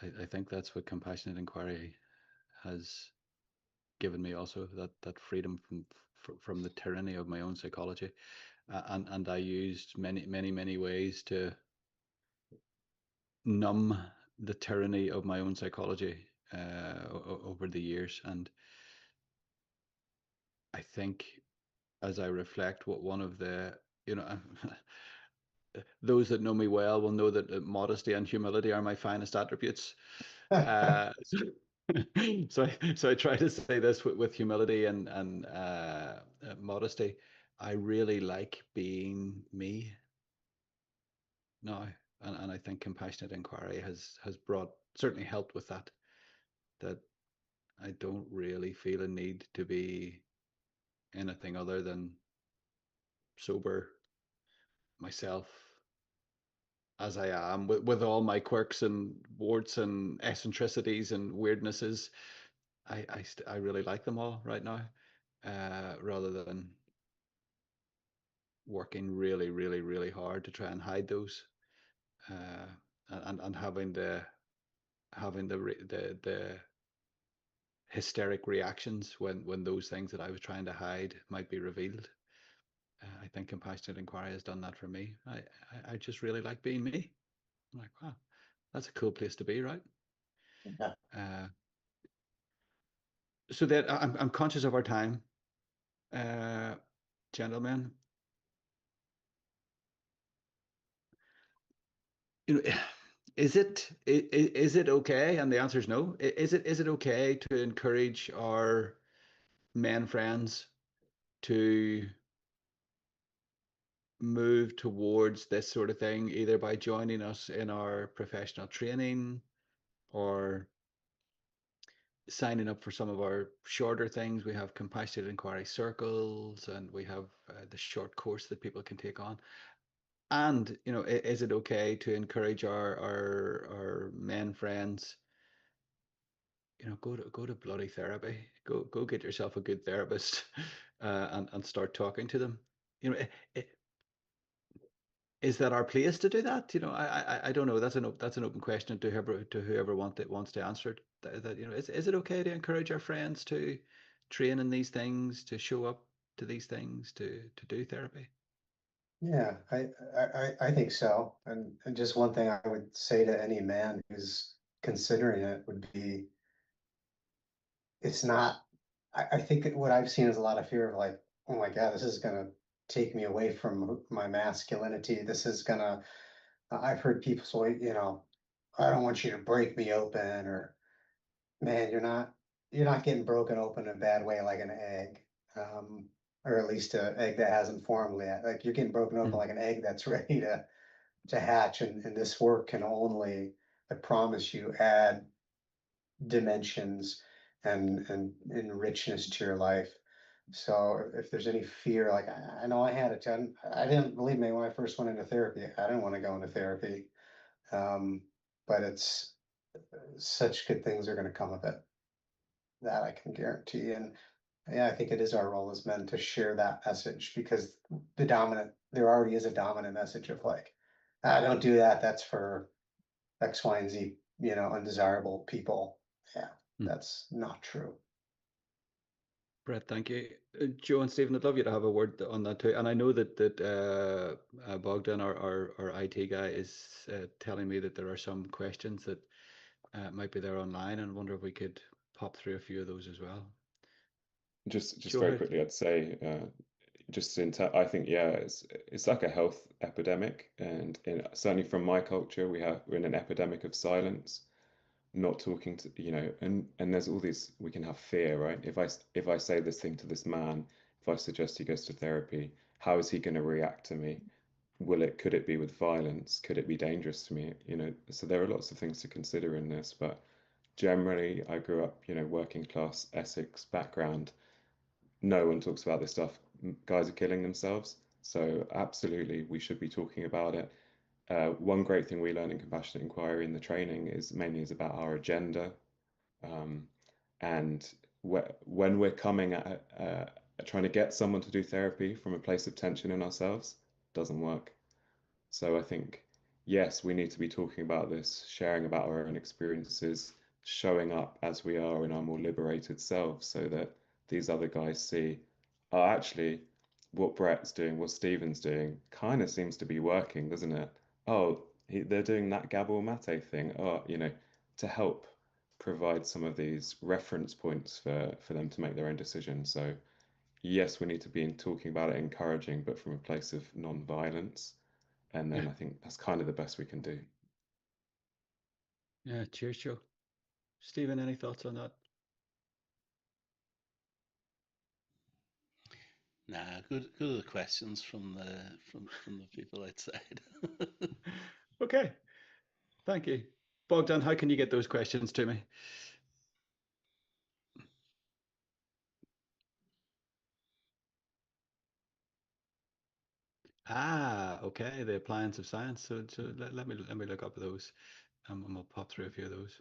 I think that's what compassionate inquiry has given me also, that freedom from the tyranny of my own psychology. And I used many ways to numb the tyranny of my own psychology over the years. And I think as I reflect, what one of the, those that know me well will know that modesty and humility are my finest attributes. So, so I try to say this with humility and modesty. I really like being me now, and I think compassionate inquiry has brought, certainly helped with that. that I don't really feel a need to be anything other than sober myself as I am, with all my quirks and warts and eccentricities and weirdnesses. I really like them all right now, rather than working really, really, really hard to try and hide those, and having the hysteric reactions when those things that I was trying to hide might be revealed. I think compassionate inquiry has done that for me. I just really like being me. I'm like, wow, that's a cool place to be, right? Yeah. So that I'm conscious of our time, gentlemen. You know, is it okay? And the answer is no. Is it okay to encourage our men friends to move towards this sort of thing, either by joining us in our professional training or signing up for some of our shorter things? We have compassionate inquiry circles, and we have the short course that people can take on. And is it okay to encourage our men friends? Go to bloody therapy. Go get yourself a good therapist, and start talking to them. It, is that our place to do that? I don't know. That's an open question to whoever wants to answer it. That is it okay to encourage our friends to train in these things, to show up to these things, to do therapy? Yeah, I think so. And just one thing I would say to any man who's considering it would be, it's not, I think that what I've seen is a lot of fear of like, oh my God, this is gonna take me away from my masculinity. This is gonna, I've heard people say, I don't want you to break me open, or man, you're not getting broken open in a bad way like an egg. Um, or at least an egg that hasn't formed yet. Like you're getting broken open like an egg that's ready to hatch, and this work can only, I promise you, add dimensions and richness to your life. So if there's any fear, like I know I had it, I didn't, believe me, when I first went into therapy, I didn't want to go into therapy. But it's such good things are going to come of it, that I can guarantee. And yeah, I think it is our role as men to share that message, because there already is a dominant message of like, don't do that. That's for X, Y, and Z, undesirable people. Yeah, that's not true. Brett, thank you. Joe and Stephen, I'd love you to have a word on that too. And I know that Bogdan, our IT guy, is telling me that there are some questions that might be there online, and I wonder if we could pop through a few of those as well. Just Joe, very quickly, I'd say, I think, yeah, it's like a health epidemic, and certainly from my culture, we're in an epidemic of silence, not talking to, and there's all these, we can have fear, right? If I say this thing to this man, if I suggest he goes to therapy, how is he going to react to me? Could it be with violence? Could it be dangerous to me? So there are lots of things to consider in this, but generally I grew up, working class Essex background. No one talks about this stuff. Guys are killing themselves. So absolutely, we should be talking about it. One great thing we learn in compassionate inquiry in the training is about our agenda, and when we're coming at trying to get someone to do therapy from a place of tension in ourselves, doesn't work. So I think, yes, we need to be talking about this, sharing about our own experiences, showing up as we are in our more liberated selves, so that these other guys see, oh, actually, what Brett's doing, what Stephen's doing, kind of seems to be working, doesn't it? Oh, they're doing that Gabor Mate thing. Oh, to help provide some of these reference points for them to make their own decisions. So yes, we need to be talking about it, encouraging, but from a place of non-violence. And then I think that's kind of the best we can do. Yeah, cheers, Joe. Stephen, any thoughts on that? Nah, good are the questions from the people outside. Okay, thank you. Bogdan, how can you get those questions to me? Okay, the appliance of science. So let me look up those, and we'll pop through a few of those.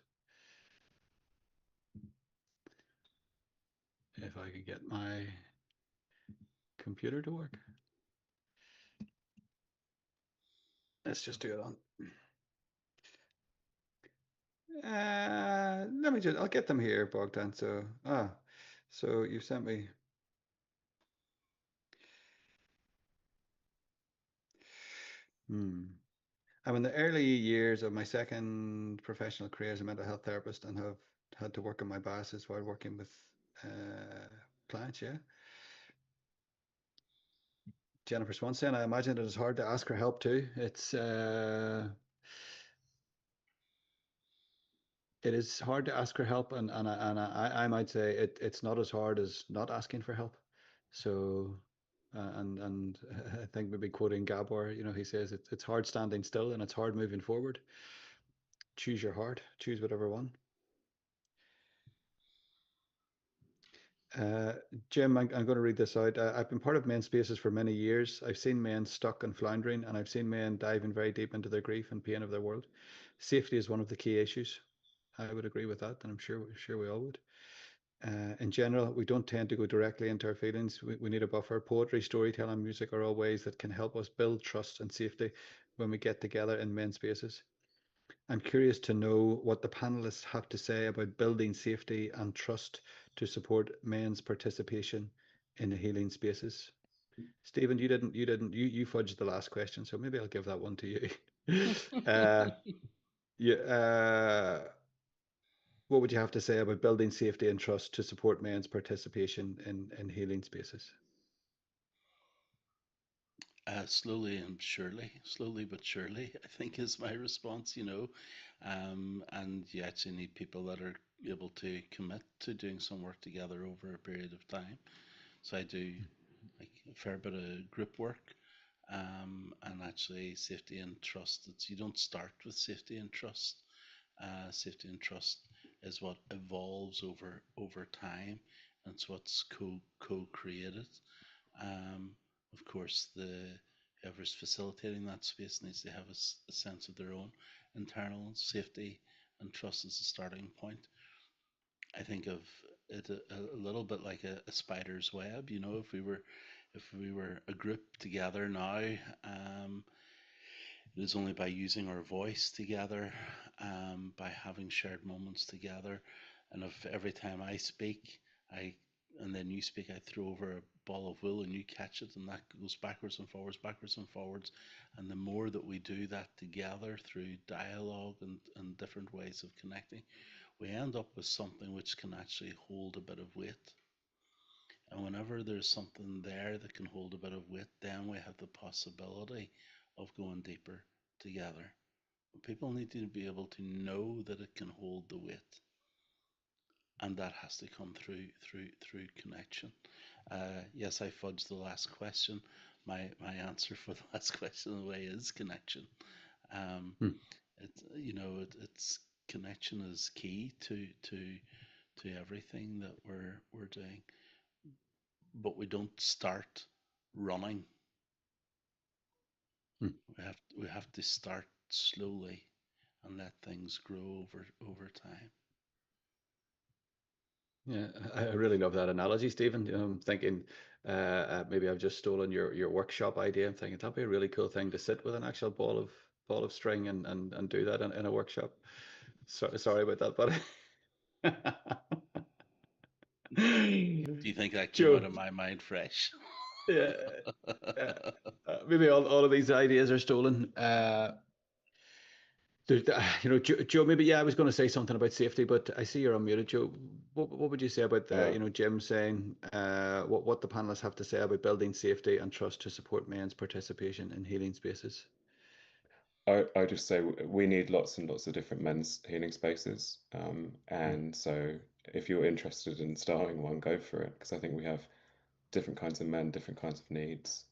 If I could get my computer to work. Let's just do it on. I'll get them here, Bogdan. So you sent me. I'm in the early years of my second professional career as a mental health therapist and have had to work on my biases while working with clients. Yeah. Jennifer Swanson, I imagine it is hard to ask for help too. It is hard to ask for help, and I might say it's not as hard as not asking for help. So, and I think maybe quoting Gabor, he says it's hard standing still and it's hard moving forward. Choose your heart, choose whatever one. Jim, I'm going to read this out. I've been part of men's spaces for many years. I've seen men stuck and floundering, and I've seen men diving very deep into their grief and pain of their world. Safety is one of the key issues. I would agree with that, and I'm sure we all would. In general, we don't tend to go directly into our feelings. We need a buffer. Poetry, storytelling, music are all ways that can help us build trust and safety when we get together in men's spaces. I'm curious to know what the panelists have to say about building safety and trust to support men's participation in the healing spaces. Stephen, you fudged the last question, so maybe I'll give that one to you. Yeah, what would you have to say about building safety and trust to support men's participation in healing spaces? Slowly but surely, I think is my response, and you actually need people that are able to commit to doing some work together over a period of time. So I do like a fair bit of group work, and actually safety and trust. You don't start with safety and trust. Safety and trust is what evolves over time, and it's what's co-created. Um, of course, whoever's facilitating that space needs to have a sense of their own internal safety and trust as a starting point. I think of it a little bit like a spider's web. If we were a group together now, it is only by using our voice together, by having shared moments together, and if every time I speak, I and then you speak, I throw over a ball of wool and you catch it, and that goes backwards and forwards. And the more that we do that together through dialogue and different ways of connecting, we end up with something which can actually hold a bit of weight. And whenever there's something there that can hold a bit of weight, then we have the possibility of going deeper together. But people need to be able to know that it can hold the weight, and that has to come through connection. Yes, I fudged the last question. My answer for the last question in a way is connection. Um, Hmm. it's connection is key to everything that we're doing, but we don't start running. Hmm. We have to start slowly and let things grow over time. Yeah, I really love that analogy, Stephen. I'm thinking maybe I've just stolen your workshop idea. I'm thinking that'd be a really cool thing to sit with an actual ball of string and do that in a workshop. Sorry about that, buddy. Do you think that came out Joe, of my mind fresh? yeah, uh, maybe all of these ideas are stolen. Joe, maybe, yeah, I was going to say something about safety, but I see you're unmuted, Joe. What would you say about Jim saying what the panelists have to say about building safety and trust to support men's participation in healing spaces? I just say we need lots and lots of different men's healing spaces. And so if you're interested in starting one, go for it, because I think we have different kinds of men, different kinds of needs.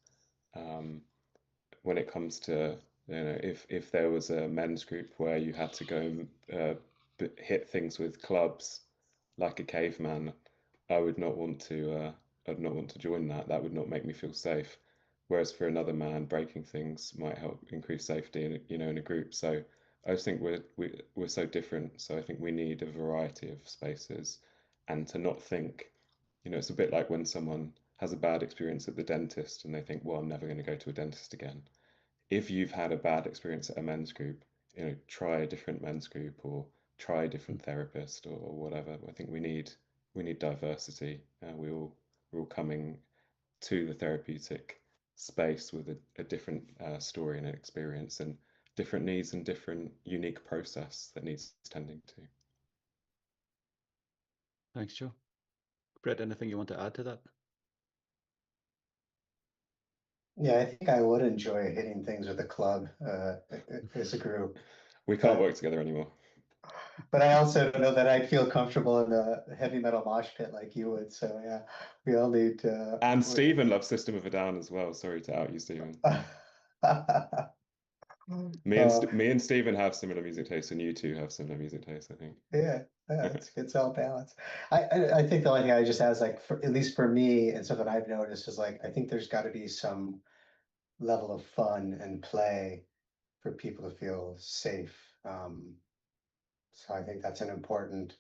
When it comes to, if there was a men's group where you had to go hit things with clubs like a caveman, I would not want to. I'd not want to join that. That would not make me feel safe. whereas for another man, breaking things might help increase safety in in a group. So I just think we're so different. So I think we need a variety of spaces, and to not think, it's a bit like when someone has a bad experience at the dentist and they think, well, I'm never going to go to a dentist again. If you've had a bad experience at a men's group, try a different men's group or try a different therapist or whatever. I think we need diversity. We're all coming to the therapeutic space with a different story and experience and different needs and different unique process that needs tending to. Thanks, Joe. Brett, anything you want to add to that? Yeah, I think I would enjoy hitting things with a club as a group. We can't work together anymore. But I also know that I'd feel comfortable in a heavy metal mosh pit like you would. So yeah, we all need. And Stephen loves System of a Down as well. Sorry to out you, Stephen. Me and Stephen have similar music tastes, and you two have similar music tastes, I think. Yeah, it's all balanced. I think the only thing I just add is like, at least for me, and something I've noticed is like, I think there's got to be some level of fun and play for people to feel safe. So I think that's an important.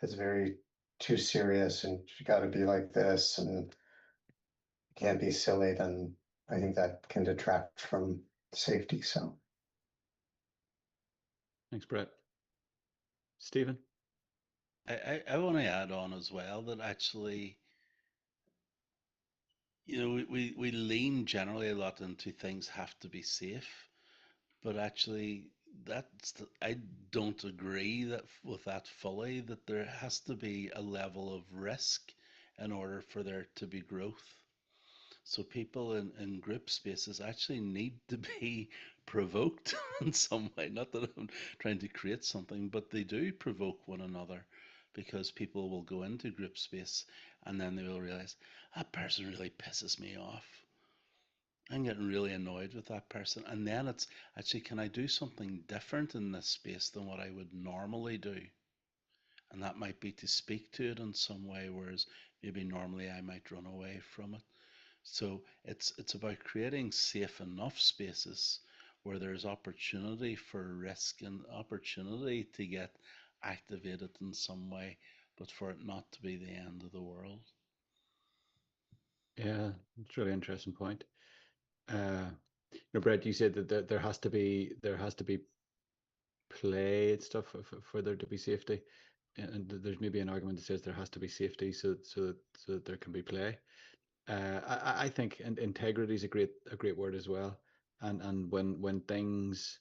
It's very too serious, and you got to be like this, and can't be silly. Then I think that can detract from safety. So. Thanks, Brett. Stephen? I want to add on as well that actually, we lean generally a lot into things have to be safe, but actually I don't agree with that fully, that there has to be a level of risk in order for there to be growth. So people in group spaces actually need to be provoked in some way. Not that I'm trying to create something, but they do provoke one another, because people will go into group space and then they will realize that person really pisses me off. I'm getting really annoyed with that person. And then it's actually, can I do something different in this space than what I would normally do? And that might be to speak to it in some way, whereas maybe normally I might run away from it. So it's about creating safe enough spaces where there's opportunity for risk and opportunity to get activated in some way, but for it not to be the end of the world. Yeah, it's a really interesting point. Brett, you said that there has to be play and stuff for there to be safety, and there's maybe an argument that says there has to be safety so that there can be play. I think integrity is a great word as well. And when things,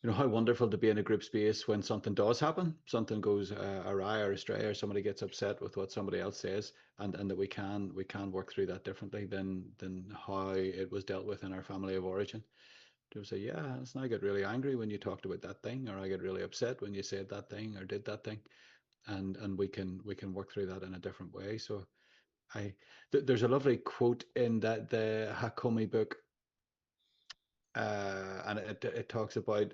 how wonderful to be in a group space when something does happen, something goes awry or astray, or somebody gets upset with what somebody else says, and that we can work through that differently than how it was dealt with in our family of origin. To say, yeah, listen, I get really angry when you talked about that thing, or I get really upset when you said that thing or did that thing, and we can work through that in a different way. So there's a lovely quote in the Hakomi book, and it talks about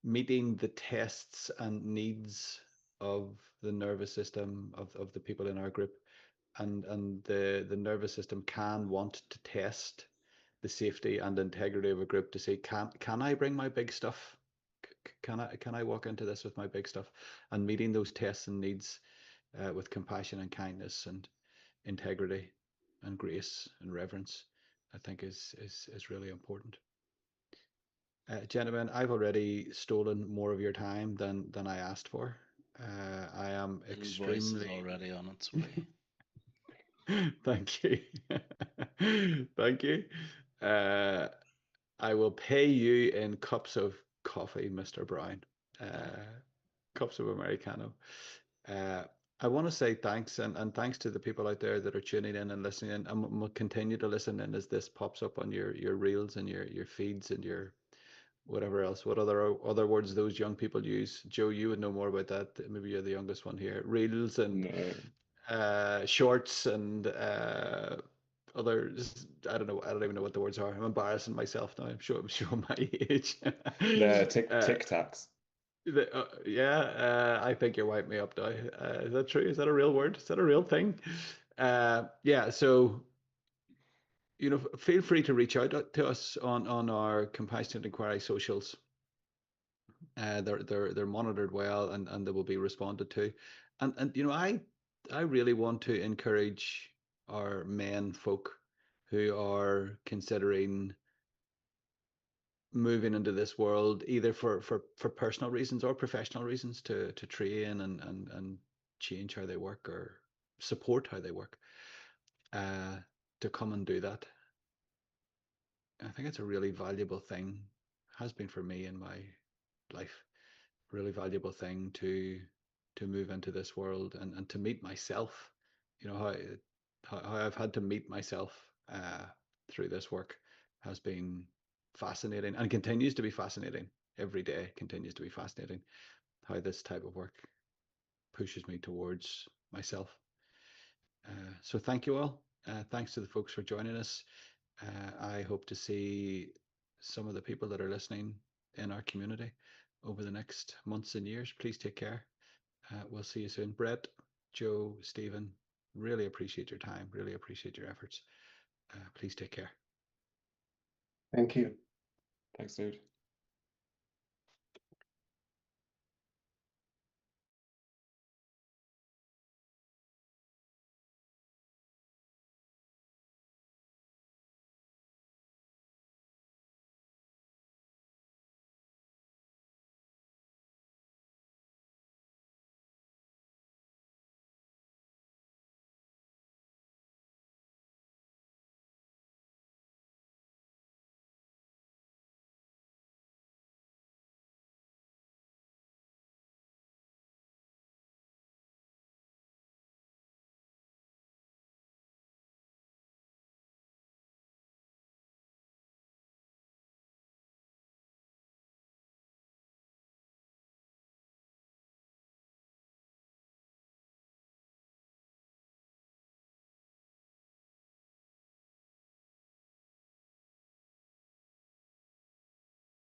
meeting the tests and needs of the nervous system of the people in our group, and the nervous system can want to test the safety and integrity of a group to say, can I bring my big stuff? Can I walk into this with my big stuff? And meeting those tests and needs with compassion and kindness and integrity and grace and reverence, I think is really important. Gentlemen, I've already stolen more of your time than I asked for. I am Invoice is extremely already on its way. Thank you. Thank you. I will pay you in cups of coffee, Mr. Brown. Cups of Americano. Uh, I want to say thanks, and thanks to the people out there that are tuning in and listening in, and will continue to listen in as this pops up on your reels and your feeds and your whatever else. What other words those young people use? Joe, you would know more about that. Maybe you're the youngest one here. Reels and shorts and others. I don't know. I don't even know what the words are. I'm embarrassing myself now. I'm showing my age. They're Tic Tacs. Yeah, I think you're wiping me up now. Is that true? Is that a real word? Is that a real thing? Yeah, so feel free to reach out to us on our Compassionate Inquiry socials. They're monitored well, and they will be responded to. And I really want to encourage our men folk who are considering moving into this world, either for personal reasons or professional reasons, to train and change how they work or support how they work, to come and do that. I think it's a really valuable thing, has been for me in my life, really valuable thing to move into this world and to meet myself. How I've had to meet myself through this work has been fascinating, and continues to be fascinating. Every day continues to be fascinating how this type of work pushes me towards myself. So thank you all. Thanks to the folks for joining us. I hope to see some of the people that are listening in our community over the next months and years. Please take care. We'll see you soon. Brett, Joe, Stephen, really appreciate your time, really appreciate your efforts. Please take care. Thank you. Thanks, dude.